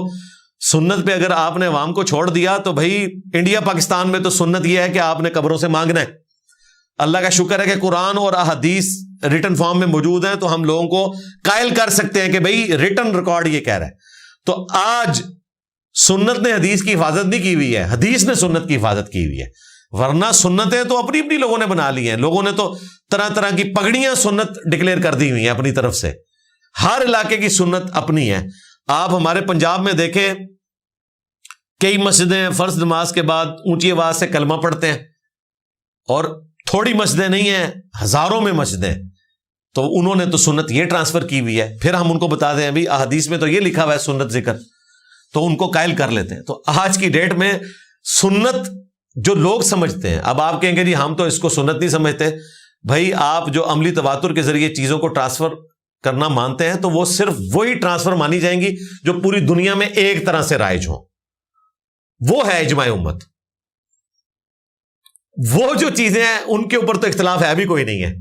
سنت پہ اگر آپ نے عوام کو چھوڑ دیا تو بھائی انڈیا پاکستان میں تو سنت یہ ہے کہ آپ نے قبروں سے مانگنا ہے۔ اللہ کا شکر ہے کہ قرآن اور احادیث ریٹن فارم میں موجود ہیں، تو ہم لوگوں کو قائل کر سکتے ہیں کہ بھائی ریٹن ریکارڈ یہ کہہ رہا ہے۔ تو آج سنت نے حدیث کی حفاظت نہیں کی ہوئی ہے، حدیث نے سنت کی حفاظت کی ہوئی ہے، ورنہ سنتیں تو اپنی اپنی لوگوں نے بنا لی ہیں۔ لوگوں نے تو طرح طرح کی پگڑیاں سنت ڈکلیئر کر دی ہوئی ہیں اپنی طرف سے. ہر علاقے کی سنت اپنی ہے. آپ ہمارے پنجاب میں دیکھیں, کئی مسجدیں فرض نماز کے بعد اونچی آواز سے کلمہ پڑھتے ہیں, اور تھوڑی مسجدیں نہیں ہیں, ہزاروں میں مسجدیں. تو انہوں نے تو سنت یہ ٹرانسفر کی ہوئی ہے. پھر ہم ان کو بتا دیں ابھی احادیث میں تو یہ لکھا ہوا ہے سنت ذکر, تو ان کو قائل کر لیتے ہیں. تو آج کی ڈیٹ میں سنت جو لوگ سمجھتے ہیں, اب آپ کہیں گے جی ہم تو اس کو سنت نہیں سمجھتے. بھائی آپ جو عملی تواتر کے ذریعے چیزوں کو ٹرانسفر کرنا مانتے ہیں, تو وہ صرف وہی ٹرانسفر مانی جائیں گی جو پوری دنیا میں ایک طرح سے رائج ہوں. وہ ہے اجماع امت. وہ جو چیزیں ہیں ان کے اوپر تو اختلاف ہے بھی کوئی نہیں ہے.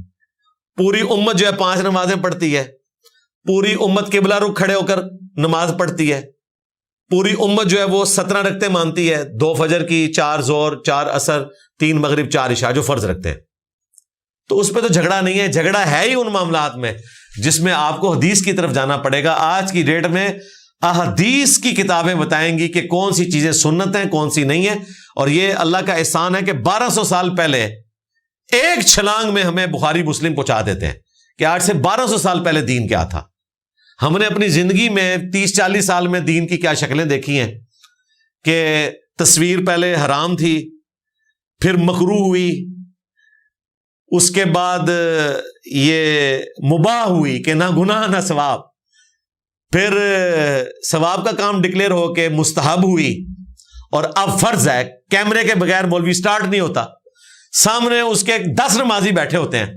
پوری امت جو ہے 5 نمازیں پڑھتی ہے, پوری امت قبلہ رخ کھڑے ہو کر نماز پڑھتی ہے, پوری امت جو ہے وہ 17 رکعتیں مانتی ہے, 2 فجر کی, 4 ظہر, 4 عصر, 3 مغرب, 4 عشاء جو فرض رکھتے ہیں. تو اس پہ تو جھگڑا نہیں ہے. جھگڑا ہے ہی ان معاملات میں جس میں آپ کو حدیث کی طرف جانا پڑے گا. آج کی ڈیٹ میں احادیث کی کتابیں بتائیں گی کہ کون سی چیزیں سنت ہیں, کون سی نہیں ہیں. اور یہ اللہ کا احسان ہے کہ 1200 سال پہلے ایک چھلانگ میں ہمیں بخاری مسلم پہنچا دیتے ہیں کہ آج سے 1200 سال پہلے دین کیا تھا. ہم نے اپنی زندگی میں 30-40 سال میں دین کی کیا شکلیں دیکھی ہیں کہ تصویر پہلے حرام تھی, پھر مکروہ ہوئی, اس کے بعد یہ مباح ہوئی کہ نہ گناہ نہ ثواب, پھر ثواب کا کام ڈکلیئر ہو کے مستحب ہوئی, اور اب فرض ہے. کیمرے کے بغیر مولوی سٹارٹ نہیں ہوتا, سامنے اس کے 10 نمازی بیٹھے ہوتے ہیں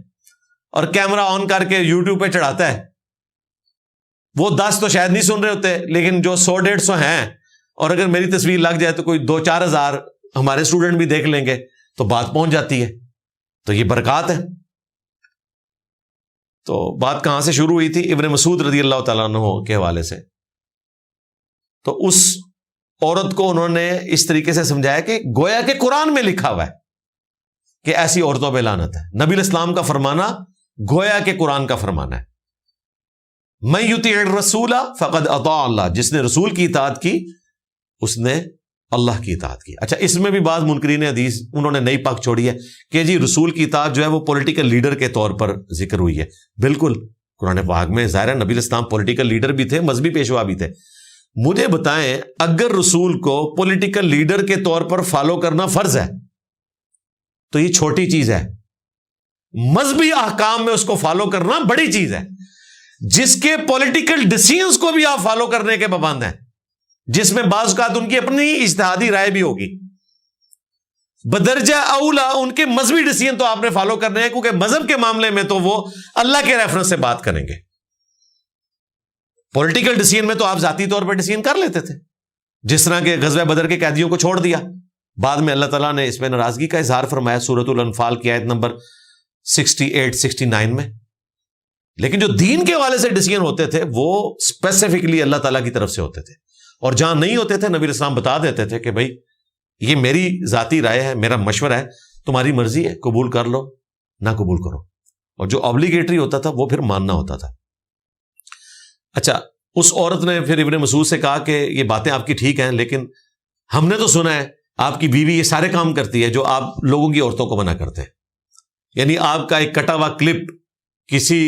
اور کیمرہ آن کر کے یوٹیوب پہ چڑھاتا ہے. وہ 10 تو شاید نہیں سن رہے ہوتے, لیکن جو 100-150 ہیں, اور اگر میری تصویر لگ جائے تو کوئی 2-4 ہزار ہمارے اسٹوڈنٹ بھی دیکھ لیں گے, تو بات پہنچ جاتی ہے. تو یہ برکات ہے. تو بات کہاں سے شروع ہوئی تھی؟ ابن مسعود رضی اللہ تعالیٰ عنہ کے حوالے سے. تو اس عورت کو انہوں نے اس طریقے سے سمجھایا کہ گویا کہ قرآن میں لکھا ہوا ہے کہ ایسی عورتوں پہ لعنت ہے. نبی علیہ السلام کا فرمانا گویا کہ قرآن کا فرمانا ہے. من یطیع الرسول فقد اطاع اللہ, جس نے رسول کی اطاعت کی اس نے اللہ کی اطاعت کی. اچھا, اس میں بھی بعض منکرین حدیث انہوں نے نئی پک چھوڑی ہے کہ جی رسول کی اطاعت جو ہے وہ پولیٹیکل لیڈر کے طور پر ذکر ہوئی ہے. بالکل قرآن پاک میں ظاہر ہے نبی علیہ السلام پولیٹیکل لیڈر بھی تھے, مذہبی پیشوا بھی تھے. مجھے بتائیں, اگر رسول کو پولیٹیکل لیڈر کے طور پر فالو کرنا فرض ہے تو یہ چھوٹی چیز ہے. مذہبی احکام میں اس کو فالو کرنا بڑی چیز ہے. جس کے پولیٹیکل ڈیسیژنز کو بھی آپ فالو کرنے کے پابند ہیں, جس میں بعض اوقات ان کی اپنی اجتہادی رائے بھی ہوگی, بدرجہ اولا ان کے مذہبی ڈیسیژن تو آپ نے فالو کرنے ہیں, کیونکہ مذہب کے معاملے میں تو وہ اللہ کے ریفرنس سے بات کریں گے. پولیٹیکل ڈیسیژن میں تو آپ ذاتی طور پر ڈیسیژن کر لیتے تھے, جس طرح کے غزوہ بدر کے قیدیوں کو چھوڑ دیا. بعد میں اللہ تعالیٰ نے اس میں ناراضگی کا اظہار فرمایا سورۃ الانفال کی آیت نمبر 68-69 میں. لیکن جو دین کے حوالے سے ڈیسیژن ہوتے تھے وہ اسپیسیفکلی اللہ تعالیٰ کی طرف سے ہوتے تھے, اور جہاں نہیں ہوتے تھے نبی اسلام بتا دیتے تھے کہ بھائی یہ میری ذاتی رائے ہے, میرا مشورہ ہے, تمہاری مرضی ہے, قبول کر لو نہ قبول کرو. اور جو آبلیگیٹری ہوتا تھا وہ پھر ماننا ہوتا تھا. اچھا, اس عورت نے پھر ابن مسعود سے کہا کہ یہ باتیں آپ کی ٹھیک ہیں, لیکن ہم نے تو سنا ہے آپ کی بیوی یہ سارے کام کرتی ہے جو آپ لوگوں کی عورتوں کو منع کرتے ہیں. یعنی آپ کا ایک کٹا ہوا کلپ کسی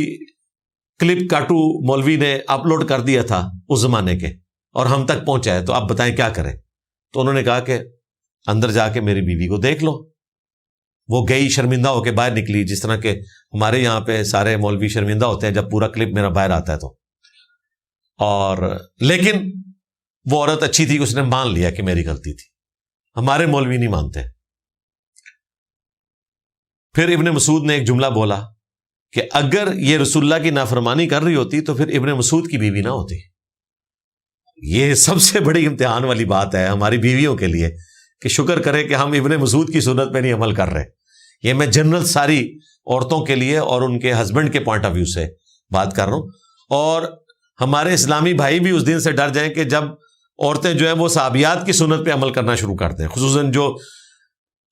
کلپ کاٹو مولوی نے اپلوڈ کر دیا تھا اس زمانے کے, اور ہم تک پہنچا ہے, تو آپ بتائیں کیا کریں. تو انہوں نے کہا کہ اندر جا کے میری بیوی کو دیکھ لو. وہ گئی, شرمندہ ہو کے باہر نکلی, جس طرح کہ ہمارے یہاں پہ سارے مولوی شرمندہ ہوتے ہیں جب پورا کلپ میرا باہر آتا ہے تو. اور لیکن وہ عورت اچھی تھی, اس نے مان لیا کہ میری غلطی تھی. ہمارے مولوی نہیں مانتے. پھر ابن مسعود نے ایک جملہ بولا کہ اگر یہ رسول اللہ کی نافرمانی کر رہی ہوتی تو پھر ابن مسعود کی بیوی نہ ہوتی. یہ سب سے بڑی امتحان والی بات ہے ہماری بیویوں کے لیے کہ شکر کرے کہ ہم ابن مسعود کی سنت پہ نہیں عمل کر رہے. یہ میں جنرل ساری عورتوں کے لیے اور ان کے ہسبینڈ کے پوائنٹ آف ویو سے بات کر رہا ہوں. اور ہمارے اسلامی بھائی بھی اس دن سے ڈر جائیں کہ جب عورتیں جو ہیں وہ صحابیات کی سنت پہ عمل کرنا شروع کرتے ہیں, خصوصاً جو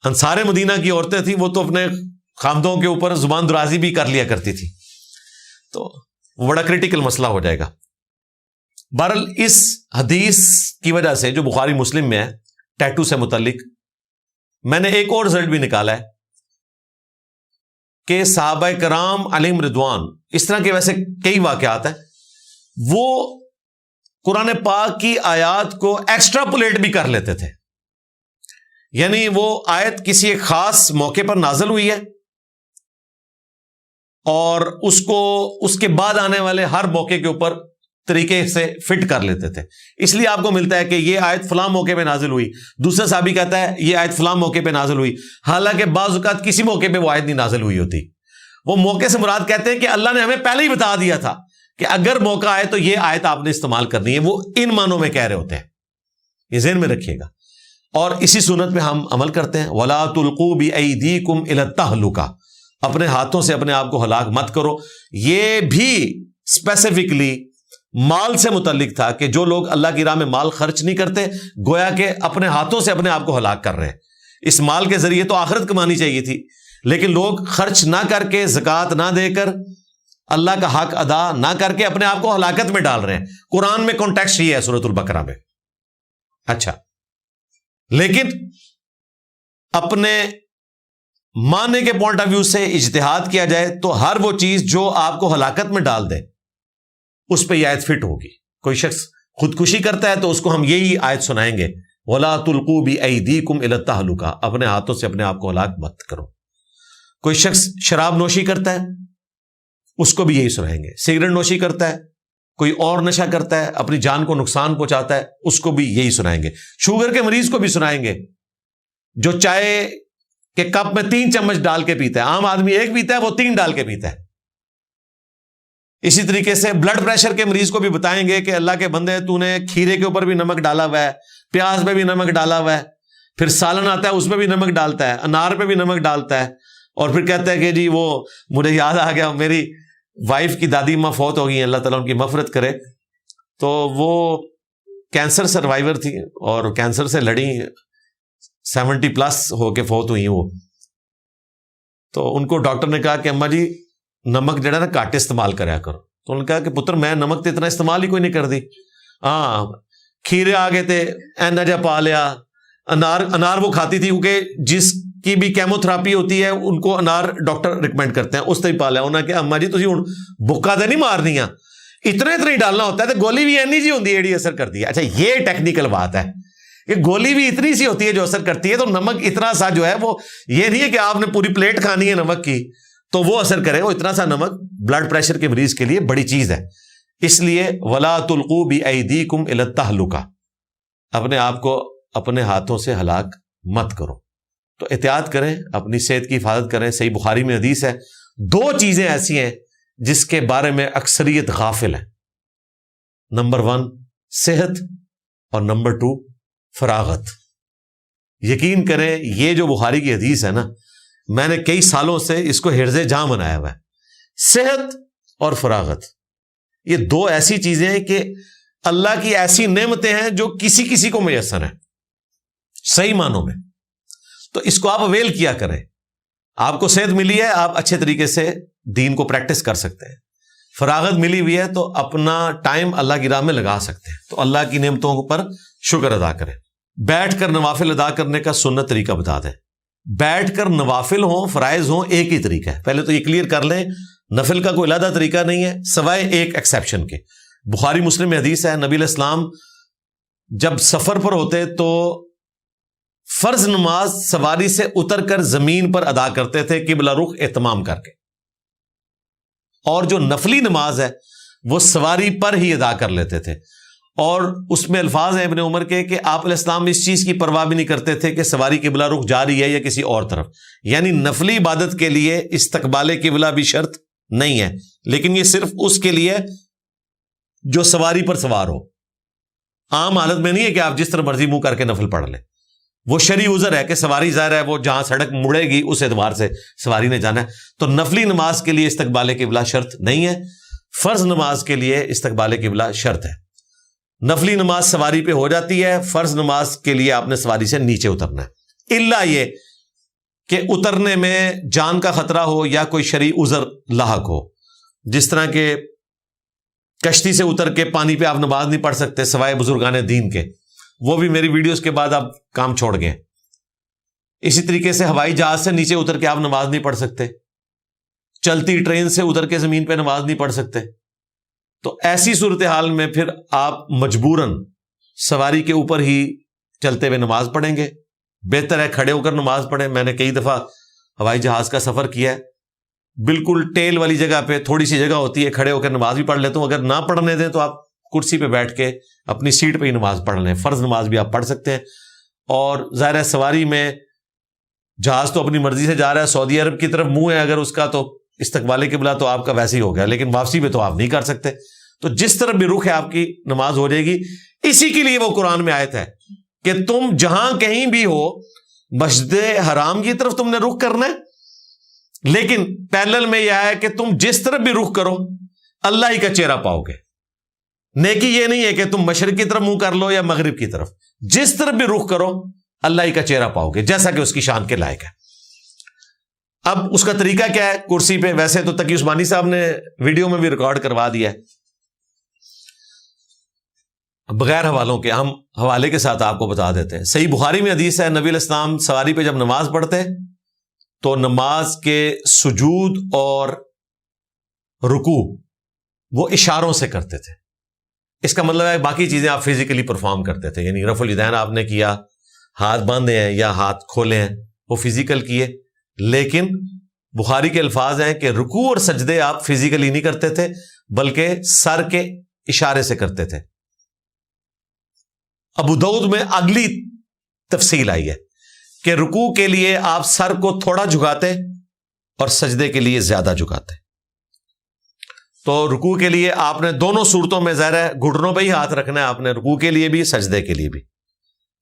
انصار مدینہ کی عورتیں تھیں وہ تو اپنے خامدوں کے اوپر زبان درازی بھی کر لیا کرتی تھی, تو وہ بڑا کریٹیکل مسئلہ ہو جائے گا. بہرحال اس حدیث کی وجہ سے جو بخاری مسلم میں ہے ٹیٹو سے متعلق, میں نے ایک اور رزلٹ بھی نکالا ہے کہ صحابہ کرام علیہم رضوان، اس طرح کے ویسے کئی واقعات ہیں، وہ قرآن پاک کی آیات کو ایکسٹراپولیٹ بھی کر لیتے تھے. یعنی وہ آیت کسی ایک خاص موقع پر نازل ہوئی ہے اور اس کو اس کے بعد آنے والے ہر موقع کے اوپر طریقے سے فٹ کر لیتے تھے. اس لیے آپ کو ملتا ہے کہ یہ آیت فلاں موقع پہ نازل ہوئی، دوسرا صحابی کہتا ہے یہ آیت فلاں موقع پہ نازل ہوئی، حالانکہ بعض اوقات کسی موقع پہ وہ آیت نہیں نازل ہوئی ہوتی. وہ موقع سے مراد کہتے ہیں کہ اللہ نے ہمیں پہلے ہی بتا دیا تھا کہ اگر موقع آئے تو یہ آیت آپ نے استعمال کرنی ہے. وہ ان معنوں میں کہہ رہے ہوتے ہیں، یہ ذہن میں رکھیے گا. اور اسی سنت پہ ہم عمل کرتے ہیں. وَلَا تُلْقُوا بِأَيْدِيكُمْ إِلَى التَّهْلُكَةِ، اپنے ہاتھوں سے اپنے آپ کو ہلاک مت کرو. یہ بھی اسپیسیفکلی مال سے متعلق تھا کہ جو لوگ اللہ کی راہ میں مال خرچ نہیں کرتے، گویا کہ اپنے ہاتھوں سے اپنے آپ کو ہلاک کر رہے ہیں. اس مال کے ذریعے تو آخرت کمانی چاہیے تھی، لیکن لوگ خرچ نہ کر کے، زکوٰۃ نہ دے کر، اللہ کا حق ادا نہ کر کے اپنے آپ کو ہلاکت میں ڈال رہے ہیں. قرآن میں کانٹیکسٹ یہ ہے سورۃ البقرہ میں. اچھا، لیکن اپنے معنی کے پوائنٹ آف ویو سے اجتہاد کیا جائے تو ہر وہ چیز جو آپ کو ہلاکت میں ڈال دے اس پہ یہ آیت فٹ ہوگی. کوئی شخص خودکشی کرتا ہے تو اس کو ہم یہی آیت سنائیں گے، وَلَا تُلْقُوا بِأَيْدِيكُمْ إِلَى التَّهْلُكَةِ، اپنے ہاتھوں سے اپنے آپ کو ہلاک مت کرو. کوئی شخص شراب نوشی کرتا ہے اس کو بھی یہی سنائیں گے. سگریٹ نوشی کرتا ہے، کوئی اور نشہ کرتا ہے، اپنی جان کو نقصان پہنچاتا ہے، اس کو بھی یہی سنائیں گے. شوگر کے مریض کو بھی سنائیں گے جو چائے کے کپ میں 3 چمچ ڈال کے پیتا ہے. عام آدمی 1 پیتا ہے، وہ 3 ڈال کے پیتا ہے. اسی طریقے سے بلڈ پریشر کے مریض کو بھی بتائیں گے کہ اللہ کے بندے، تو نے کھیرے کے اوپر بھی نمک ڈالا ہوا ہے، پیاز پہ بھی نمک ڈالا ہوا ہے، پھر سالن آتا ہے اس میں بھی نمک ڈالتا ہے، انار پہ بھی نمک ڈالتا ہے، اور پھر کہتا ہے کہ جی وہ مجھے یاد آ گیا میری وائف کی دادی ماں فوت ہو گئی ہیں، اللہ تعالیٰ ان کی مغفرت کرے. تو وہ کینسر سروائیور تھی اور کینسر سے لڑی، 70+ ہو کے فوت ہوئی وہ. تو ان کو ڈاکٹر نے کہا کہ اماں جی نمک جڑا نا کاٹ استعمال کریا کرو. تو انہوں نے کہا کہ پتر میں نمک تو اتنا استعمال ہی کوئی نہیں کر دی. ہاں کھیرے آ گئے تھے، اینا جا پا لیا. انار وہ کھاتی تھی کیونکہ جس کی بھی کیمو تھراپی ہوتی ہے ان کو انار ڈاکٹر ریکمینڈ کرتے ہیں، اس طرح پا لیا. انہوں نے کہا اماں جی تسی ہن بکا تے نہیں مارنی، اتنا ہی ڈالنا ہوتا ہے، تو گولی بھی اینی جی ہوتی ہے جیڑی اثر کرتی ہے. اچھا یہ ٹیکنیکل بات ہے کہ گولی بھی اتنی سی ہوتی ہے جو اثر کرتی ہے. تو نمک اتنا سا جو ہے وہ یہ نہیں ہے کہ آپ نے پوری پلیٹ کھانی ہے نمک کی تو وہ اثر کرے. وہ اتنا سا نمک بلڈ پریشر کے مریض کے لیے بڑی چیز ہے. اس لیے وَلَا تُلْقُوا بِأَيْدِيكُمْ إِلَى التَّهْلُكَةِ، اپنے آپ کو اپنے ہاتھوں سے ہلاک مت کرو. تو احتیاط کریں، اپنی صحت کی حفاظت کریں. صحیح بخاری میں حدیث ہے، 2 چیزیں ایسی ہیں جس کے بارے میں اکثریت غافل ہے. نمبر 1 صحت، اور نمبر 2 فراغت. یقین کریں یہ جو بخاری کی حدیث ہے نا، میں نے کئی سالوں سے اس کو حرز جاں بنایا ہوا ہے. صحت اور فراغت یہ 2 ایسی چیزیں ہیں کہ اللہ کی ایسی نعمتیں ہیں جو کسی کو میسر ہیں صحیح معنوں میں. تو اس کو آپ اویل کیا کریں. آپ کو صحت ملی ہے، آپ اچھے طریقے سے دین کو پریکٹس کر سکتے ہیں. فراغت ملی ہوئی ہے تو اپنا ٹائم اللہ کی راہ میں لگا سکتے ہیں. تو اللہ کی نعمتوں پر شکر ادا کریں. بیٹھ کر نوافل ادا کرنے کا سنت طریقہ بتا دیں. بیٹھ کر نوافل ہوں، فرائض ہوں، ایک ہی طریقہ ہے. پہلے تو یہ کلیئر کر لیں، نفل کا کوئی علیحدہ طریقہ نہیں ہے سوائے ایک ایکسیپشن کے. بخاری مسلم میں حدیث ہے، نبی علیہ السلام جب سفر پر ہوتے تو فرض نماز سواری سے اتر کر زمین پر ادا کرتے تھے قبلہ رخ اہتمام کر کے، اور جو نفلی نماز ہے وہ سواری پر ہی ادا کر لیتے تھے. اور اس میں الفاظ ہیں ابن عمر کے کہ آپ علیہ السلام اس چیز کی پرواہ بھی نہیں کرتے تھے کہ سواری قبلہ رخ جا رہی ہے یا کسی اور طرف. یعنی نفلی عبادت کے لیے استقبال قبلہ بھی شرط نہیں ہے، لیکن یہ صرف اس کے لیے جو سواری پر سوار ہو. عام حالت میں نہیں ہے کہ آپ جس طرح مرضی منہ کر کے نفل پڑھ لیں. وہ شرعی عذر ہے کہ سواری ظاہر ہے وہ جہاں سڑک مڑے گی اس اعتبار سے سواری نے جانا ہے. تو نفلی نماز کے لیے استقبال قبلہ شرط نہیں ہے، فرض نماز کے لیے استقبال قبلہ شرط ہے. نفلی نماز سواری پہ ہو جاتی ہے، فرض نماز کے لیے آپ نے سواری سے نیچے اترنا ہے، الا یہ کہ اترنے میں جان کا خطرہ ہو یا کوئی شرعی عذر لاحق ہو. جس طرح کہ کشتی سے اتر کے پانی پہ آپ نماز نہیں پڑھ سکتے سوائے بزرگان دین کے، وہ بھی میری ویڈیوز کے بعد آپ کام چھوڑ گئے. اسی طریقے سے ہوائی جہاز سے نیچے اتر کے آپ نماز نہیں پڑھ سکتے. چلتی ٹرین سے اتر کے زمین پہ نماز نہیں پڑھ سکتے، تو ایسی صورتحال میں پھر آپ مجبوراً سواری کے اوپر ہی چلتے ہوئے نماز پڑھیں گے۔ بہتر ہے کھڑے ہو کر نماز پڑھیں۔ میں نے کئی دفعہ ہوائی جہاز کا سفر کیا ہے، بالکل ٹیل والی جگہ پہ تھوڑی سی جگہ ہوتی ہے، کھڑے ہو کر نماز بھی پڑھ لیتا ہوں۔ اگر نہ پڑھنے دیں تو آپ کرسی پہ بیٹھ کے اپنی سیٹ پہ ہی نماز پڑھ لیں، فرض نماز بھی آپ پڑھ سکتے ہیں۔ اور ظاہر ہے سواری میں جہاز تو اپنی مرضی سے جا رہا ہے، سعودی عرب کی طرف منہ ہے اگر اس کا، تو استقبال قبلہ تو آپ کا ویسے ہی ہو گیا، لیکن واپسی پہ تو آپ نہیں کر سکتے، تو جس طرف بھی رخ ہے آپ کی نماز ہو جائے گی۔ اسی کے لیے وہ قرآن میں آیت ہے کہ تم جہاں کہیں بھی ہو مسجد حرام کی طرف تم نے رخ کرنا ہے، لیکن پیرلل میں یہ ہے کہ تم جس طرف بھی رخ کرو اللہ ہی کا چہرہ پاؤ گے۔ نیکی یہ نہیں ہے کہ تم مشرق کی طرف منہ کر لو یا مغرب کی طرف، جس طرف بھی رخ کرو اللہ ہی کا چہرہ پاؤ گے، جیسا کہ اس کی شان کے لائق ہے۔ اب اس کا طریقہ کیا ہے؟ کرسی پہ، ویسے تو تقی عثمانی صاحب نے ویڈیو میں بھی ریکارڈ کروا دیا ہے، بغیر حوالوں کے ہم حوالے کے ساتھ آپ کو بتا دیتے ہیں۔ صحیح بخاری میں حدیث ہے، نبی علیہ السلام سواری پہ جب نماز پڑھتے تو نماز کے سجود اور رکوع وہ اشاروں سے کرتے تھے۔ اس کا مطلب ہے باقی چیزیں آپ فزیکلی پرفارم کرتے تھے، یعنی رفع الیدین آپ نے کیا، ہاتھ باندھے ہیں یا ہاتھ کھولے ہیں، وہ فزیکل کیے، لیکن بخاری کے الفاظ ہیں کہ رکوع اور سجدے آپ فزیکلی نہیں کرتے تھے بلکہ سر کے اشارے سے کرتے تھے۔ ابو داؤد میں اگلی تفصیل آئی ہے کہ رکوع کے لیے آپ سر کو تھوڑا جھکاتے اور سجدے کے لیے زیادہ جھکاتے۔ تو رکوع کے لیے آپ نے دونوں صورتوں میں ظاہر ہے گھٹنوں پہ ہی ہاتھ رکھنا ہے آپ نے، رکوع کے لیے بھی سجدے کے لیے بھی۔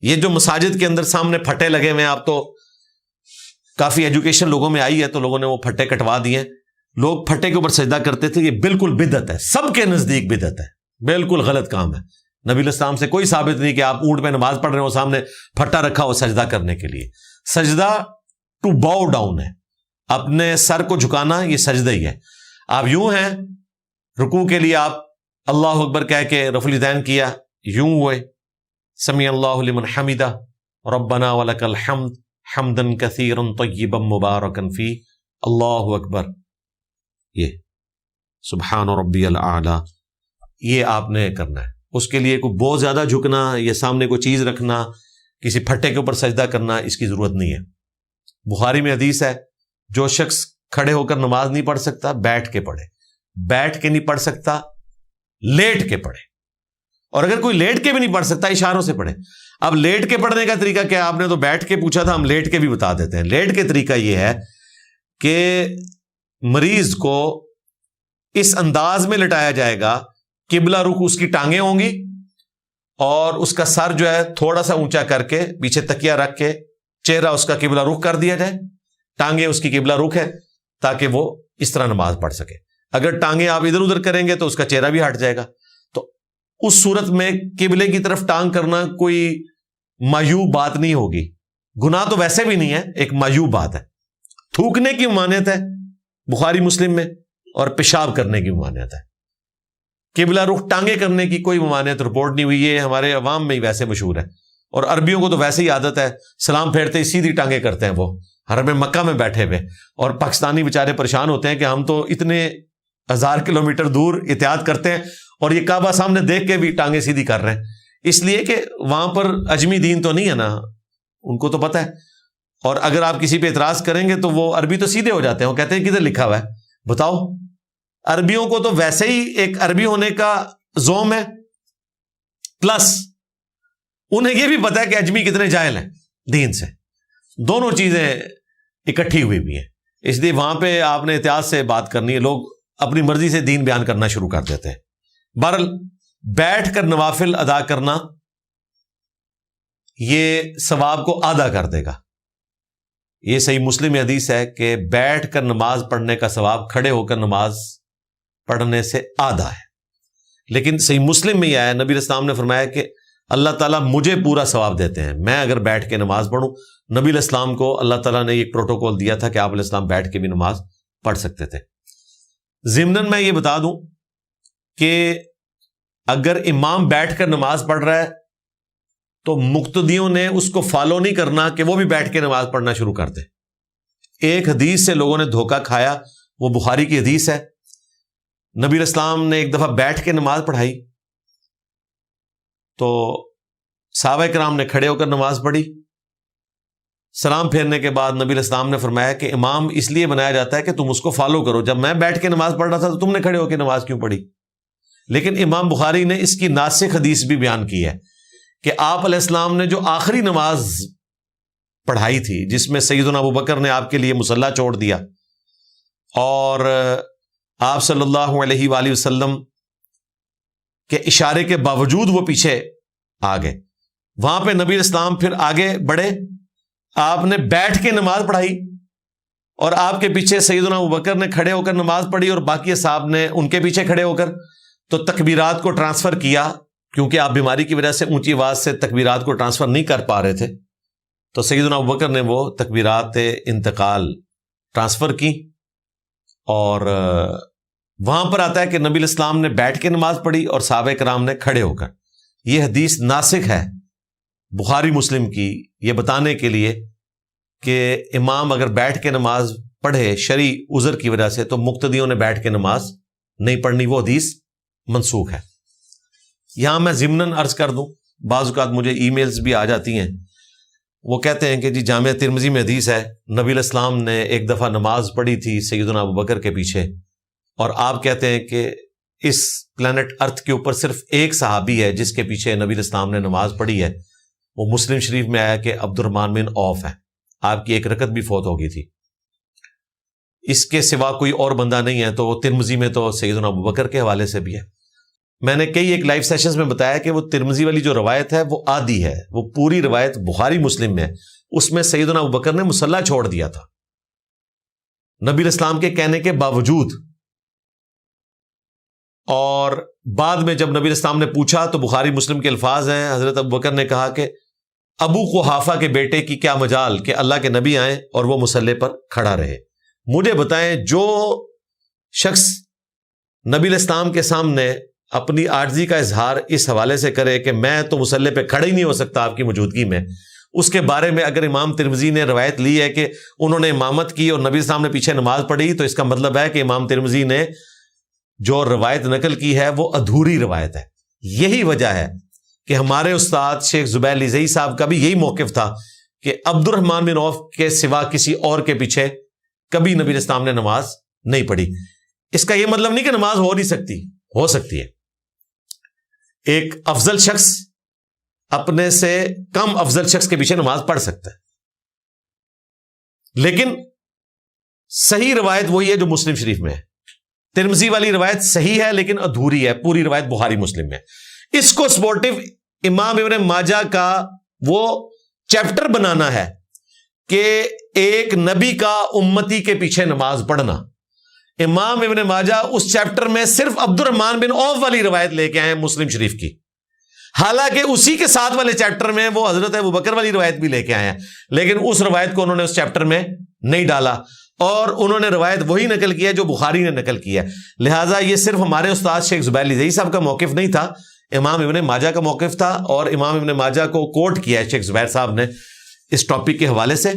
یہ جو مساجد کے اندر سامنے پھٹے لگے ہوئے ہیں، آپ تو کافی ایجوکیشن لوگوں میں آئی ہے تو لوگوں نے وہ پھٹے کٹوا دیے، لوگ پھٹے کے اوپر سجدہ کرتے تھے، یہ بالکل بدعت ہے، سب کے نزدیک بدعت ہے، بالکل غلط کام ہے۔ نبی علیہ السلام سے کوئی ثابت نہیں کہ آپ اونٹ پہ نماز پڑھ رہے ہو سامنے پھٹا رکھا ہو سجدہ کرنے کے لیے۔ سجدہ ٹو باؤ ڈاؤن ہے، اپنے سر کو جھکانا، یہ سجدہ ہی ہے۔ آپ یوں ہیں، رکوع کے لیے آپ اللہ اکبر کہہ کے رفع الیدین کیا، یوں ہوئے، سمیع اللہ لمن حمدہ ربنا ولک الحمد حمدا کثیرا طیبا مبارکا فی، اللہ اکبر، یہ سبحان ربی الاعلی، یہ آپ نے کرنا ہے۔ اس کے لیے کوئی بہت زیادہ جھکنا یا سامنے کوئی چیز رکھنا، کسی پھٹے کے اوپر سجدہ کرنا، اس کی ضرورت نہیں ہے۔ بخاری میں حدیث ہے، جو شخص کھڑے ہو کر نماز نہیں پڑھ سکتا بیٹھ کے پڑھے، بیٹھ کے نہیں پڑھ سکتا لیٹ کے پڑھے، اور اگر کوئی لیٹ کے بھی نہیں پڑھ سکتا اشاروں سے پڑھے۔ اب لیٹ کے پڑھنے کا طریقہ کیا؟ آپ نے تو بیٹھ کے پوچھا تھا، ہم لیٹ کے بھی بتا دیتے ہیں۔ لیٹ کے طریقہ یہ ہے کہ مریض کو اس انداز میں لٹایا جائے گا، قبلہ رخ اس کی ٹانگیں ہوں گی اور اس کا سر جو ہے تھوڑا سا اونچا کر کے پیچھے تکیہ رکھ کے چہرہ اس کا قبلہ رخ کر دیا جائے، ٹانگیں اس کی قبلہ رخ ہے تاکہ وہ اس طرح نماز پڑھ سکے۔ اگر ٹانگیں آپ ادھر ادھر کریں گے تو اس کا چہرہ بھی ہٹ جائے گا۔ تو اس صورت میں قبلے کی طرف ٹانگ کرنا کوئی معیوب بات نہیں ہوگی، گناہ تو ویسے بھی نہیں ہے، ایک معیوب بات ہے۔ تھوکنے کی ممانعت ہے بخاری مسلم میں، اور پیشاب کرنے کی ممانعت ہے۔ قبلہ رخ ٹانگیں کرنے کی کوئی ممانعت رپورٹ نہیں ہوئی، یہ ہمارے عوام میں ہی ویسے مشہور ہے، اور عربیوں کو تو ویسے ہی عادت ہے، سلام پھیرتے ہی سیدھی ٹانگیں کرتے ہیں وہ حرم مکہ میں بیٹھے ہوئے، اور پاکستانی بیچارے پریشان ہوتے ہیں کہ ہم تو اتنے 1000 کلومیٹر دور احتیاط کرتے ہیں اور یہ کعبہ سامنے دیکھ کے بھی ٹانگیں سیدھی کر رہے ہیں، اس لیے کہ وہاں پر اجمی دین تو نہیں ہے نا، ان کو تو پتہ ہے۔ اور اگر آپ کسی پہ اعتراض کریں گے تو وہ عربی تو سیدھے ہو جاتے ہیں، وہ کہتے ہیں کدھر لکھا ہوا ہے بتاؤ۔ عربیوں کو تو ویسے ہی ایک عربی ہونے کا زوم ہے، پلس انہیں یہ بھی پتا ہے کہ اجمی کتنے جاہل ہیں دین سے، دونوں چیزیں اکٹھی ہوئی بھی ہیں، اس لیے وہاں پہ آپ نے احتیاط سے بات کرنی ہے۔ لوگ اپنی مرضی سے دین بیان کرنا شروع کر دیتے ہیں۔ بہرحال بیٹھ کر نوافل ادا کرنا یہ ثواب کو آدھا کر دے گا۔ یہ صحیح مسلم حدیث ہے کہ بیٹھ کر نماز پڑھنے کا ثواب کھڑے ہو کر نماز پڑھنے سے آدھا ہے، لیکن صحیح مسلم میں یہ آیا، نبی علیہ السلام نے فرمایا کہ اللہ تعالیٰ مجھے پورا ثواب دیتے ہیں میں اگر بیٹھ کے نماز پڑھوں۔ نبی علیہ السلام کو اللہ تعالیٰ نے ایک پروٹوکول دیا تھا کہ آپ علیہ السلام بیٹھ کے بھی نماز پڑھ سکتے تھے۔ ضمناً میں یہ بتا دوں کہ اگر امام بیٹھ کر نماز پڑھ رہا ہے تو مقتدیوں نے اس کو فالو نہیں کرنا کہ وہ بھی بیٹھ کے نماز پڑھنا شروع کر دیں۔ ایک حدیث سے لوگوں نے دھوکہ کھایا، وہ بخاری کی حدیث ہے. نبی علیہ السلام نے ایک دفعہ بیٹھ کے نماز پڑھائی تو صحابہ کرام نے کھڑے ہو کر نماز پڑھی. سلام پھیرنے کے بعد نبی علیہ السلام نے فرمایا کہ امام اس لیے بنایا جاتا ہے کہ تم اس کو فالو کرو. جب میں بیٹھ کے نماز پڑھ رہا تھا تو تم نے کھڑے ہو کے نماز کیوں پڑھی؟ لیکن امام بخاری نے اس کی ناسخ حدیث بھی بیان کی ہے کہ آپ علیہ السلام نے جو آخری نماز پڑھائی تھی جس میں سیدنا ابوبکر نے آپ کے لیے مصلی چھوڑ دیا اور آپ صلی اللہ علیہ وآلہ وسلم کے اشارے کے باوجود وہ پیچھے آ گئے، وہاں پہ نبی علیہ السلام پھر آگے بڑھے، آپ نے بیٹھ کے نماز پڑھائی اور آپ کے پیچھے سیدنا ابوبکر نے کھڑے ہو کر نماز پڑھی اور باقی صاحب نے ان کے پیچھے کھڑے ہو کر تو تکبیرات کو ٹرانسفر کیا، کیونکہ آپ بیماری کی وجہ سے اونچی آواز سے تکبیرات کو ٹرانسفر نہیں کر پا رہے تھے، تو سیدنا ابوبکر نے وہ تکبیرات انتقال ٹرانسفر کی. اور وہاں پر آتا ہے کہ نبی علیہ السلام نے بیٹھ کے نماز پڑھی اور صحابہ کرام نے کھڑے ہو کر. یہ حدیث ناسخ ہے بخاری مسلم کی، یہ بتانے کے لیے کہ امام اگر بیٹھ کے نماز پڑھے شرعی عذر کی وجہ سے تو مقتدیوں نے بیٹھ کے نماز نہیں پڑھنی، وہ حدیث منسوخ ہے. یہاں میں ضمناً عرض کر دوں، بعض اوقات مجھے ای میلز بھی آ جاتی ہیں، وہ کہتے ہیں کہ جی جامعہ ترمذی میں حدیث ہے نبی علیہ السلام نے ایک دفعہ نماز پڑھی تھی سیدنا ابوبکر کے پیچھے، اور آپ کہتے ہیں کہ اس پلانٹ ارتھ کے اوپر صرف ایک صحابی ہے جس کے پیچھے نبی علیہ السلام نے نماز پڑھی ہے، وہ مسلم شریف میں آیا کہ عبد الرحمن بن عوف ہے، آپ کی ایک رکعت بھی فوت ہو گئی تھی، اس کے سوا کوئی اور بندہ نہیں ہے. تو وہ ترمذی میں تو سیدنا ابوبکر کے حوالے سے بھی ہے. میں نے کئی ایک لائیو سیشنز میں بتایا کہ وہ ترمذی والی جو روایت ہے وہ آدھی ہے، وہ پوری روایت بخاری مسلم میں ہے، اس میں سیدنا ابوبکر نے مصلی چھوڑ دیا تھا نبی علیہ السلام کے کہنے کے باوجود. اور بعد میں جب نبی علیہ السلام نے پوچھا تو بخاری مسلم کے الفاظ ہیں، حضرت ابوبکر نے کہا کہ ابو قحافہ کے بیٹے کی کیا مجال کہ اللہ کے نبی آئیں اور وہ مصلی پر کھڑا رہے. مجھے بتائیں جو شخص نبی علیہ السلام کے سامنے اپنی عاجزی کا اظہار اس حوالے سے کرے کہ میں تو مصلی پہ کھڑا ہی نہیں ہو سکتا آپ کی موجودگی میں، اس کے بارے میں اگر امام ترمذی نے روایت لی ہے کہ انہوں نے امامت کی اور نبی السلام نے پیچھے نماز پڑھی، تو اس کا مطلب ہے کہ امام ترمذی نے جو روایت نقل کی ہے وہ ادھوری روایت ہے. یہی وجہ ہے کہ ہمارے استاد شیخ زبیر لیزئی صاحب کا بھی یہی موقف تھا کہ عبد الرحمن بن عوف کے سوا کسی اور کے پیچھے کبھی نبی السلام نے نماز نہیں پڑھی. اس کا یہ مطلب نہیں کہ نماز ہو نہیں سکتی، ہو سکتی ہے. ایک افضل شخص اپنے سے کم افضل شخص کے پیچھے نماز پڑھ سکتا ہے، لیکن صحیح روایت وہی ہے جو مسلم شریف میں ہے. ترمذی والی روایت صحیح ہے لیکن ادھوری ہے، پوری روایت بخاری مسلم میں. اس کو سپورٹو امام ابن ماجہ کا وہ چیپٹر بنانا ہے کہ ایک نبی کا امتی کے پیچھے نماز پڑھنا. امام ابن ماجہ اس چیپٹر میں صرف عبد الرحمن بن عوف والی روایت لے کے آئے ہیں مسلم شریف کی، حالانکہ اسی کے ساتھ والے چیپٹر میں وہ حضرت ابوبکر والی روایت بھی لے کے آئے ہیں، لیکن اس روایت کو انہوں نے اس چیپٹر میں نہیں ڈالا اور انہوں نے روایت وہی نقل کی ہے جو بخاری نے نقل کی ہے. لہٰذا یہ صرف ہمارے استاد شیخ زبیر لیزئی صاحب کا موقف نہیں تھا، امام ابن ماجہ کا موقف تھا، اور امام ابن ماجہ کو کوٹ کیا ہے شیخ زبیر صاحب نے اس ٹاپک کے حوالے سے.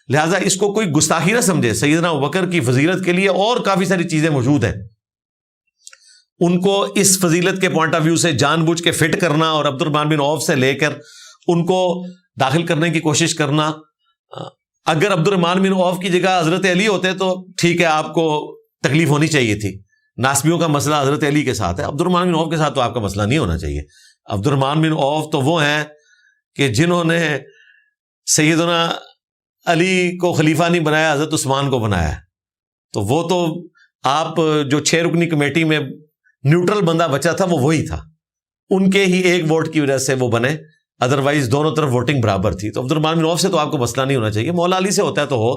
لہٰذا اس کو کوئی گستاخی نہ سمجھے. سیدنا ابوبکر کی فضیلت کے لیے اور کافی ساری چیزیں موجود ہیں، ان کو اس فضیلت کے پوائنٹ آف ویو سے جان بوجھ کے فٹ کرنا اور عبد الرحمن بن عوف سے لے کر ان کو داخل کرنے کی کوشش کرنا. اگر عبد الرحمن بن عوف کی جگہ حضرت علی ہوتے تو ٹھیک ہے، آپ کو تکلیف ہونی چاہیے تھی. ناسبیوں کا مسئلہ حضرت علی کے ساتھ ہے، عبد الرحمن بن عوف کے ساتھ تو آپ کا مسئلہ نہیں ہونا چاہیے. عبد الرحمن بن عوف تو وہ ہیں کہ جنہوں نے سیدنا علی کو خلیفہ نہیں بنایا، حضرت عثمان کو بنایا. تو وہ تو آپ جو 6 رکنی کمیٹی میں نیوٹرل بندہ بچا تھا وہ وہی تھا، ان کے ہی ایک ووٹ کی وجہ سے وہ بنے، ادروائز دونوں طرف ووٹنگ برابر تھی. تو عبد الرحمن بن عوف سے تو آپ کو مسئلہ نہیں ہونا چاہیے. مولا علی سے ہوتا ہے تو ہو،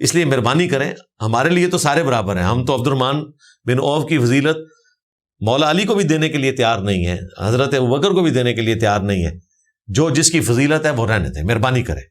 اس لیے مہربانی کریں، ہمارے لیے تو سارے برابر ہیں. ہم تو عبد الرحمن بن عوف کی فضیلت مولا علی کو بھی دینے کے لیے تیار نہیں ہے، حضرت ابوبکر کو بھی دینے کے لیے تیار نہیں ہے. جو جس کی فضیلت ہے وہ رہنے دیں، مہربانی کریں.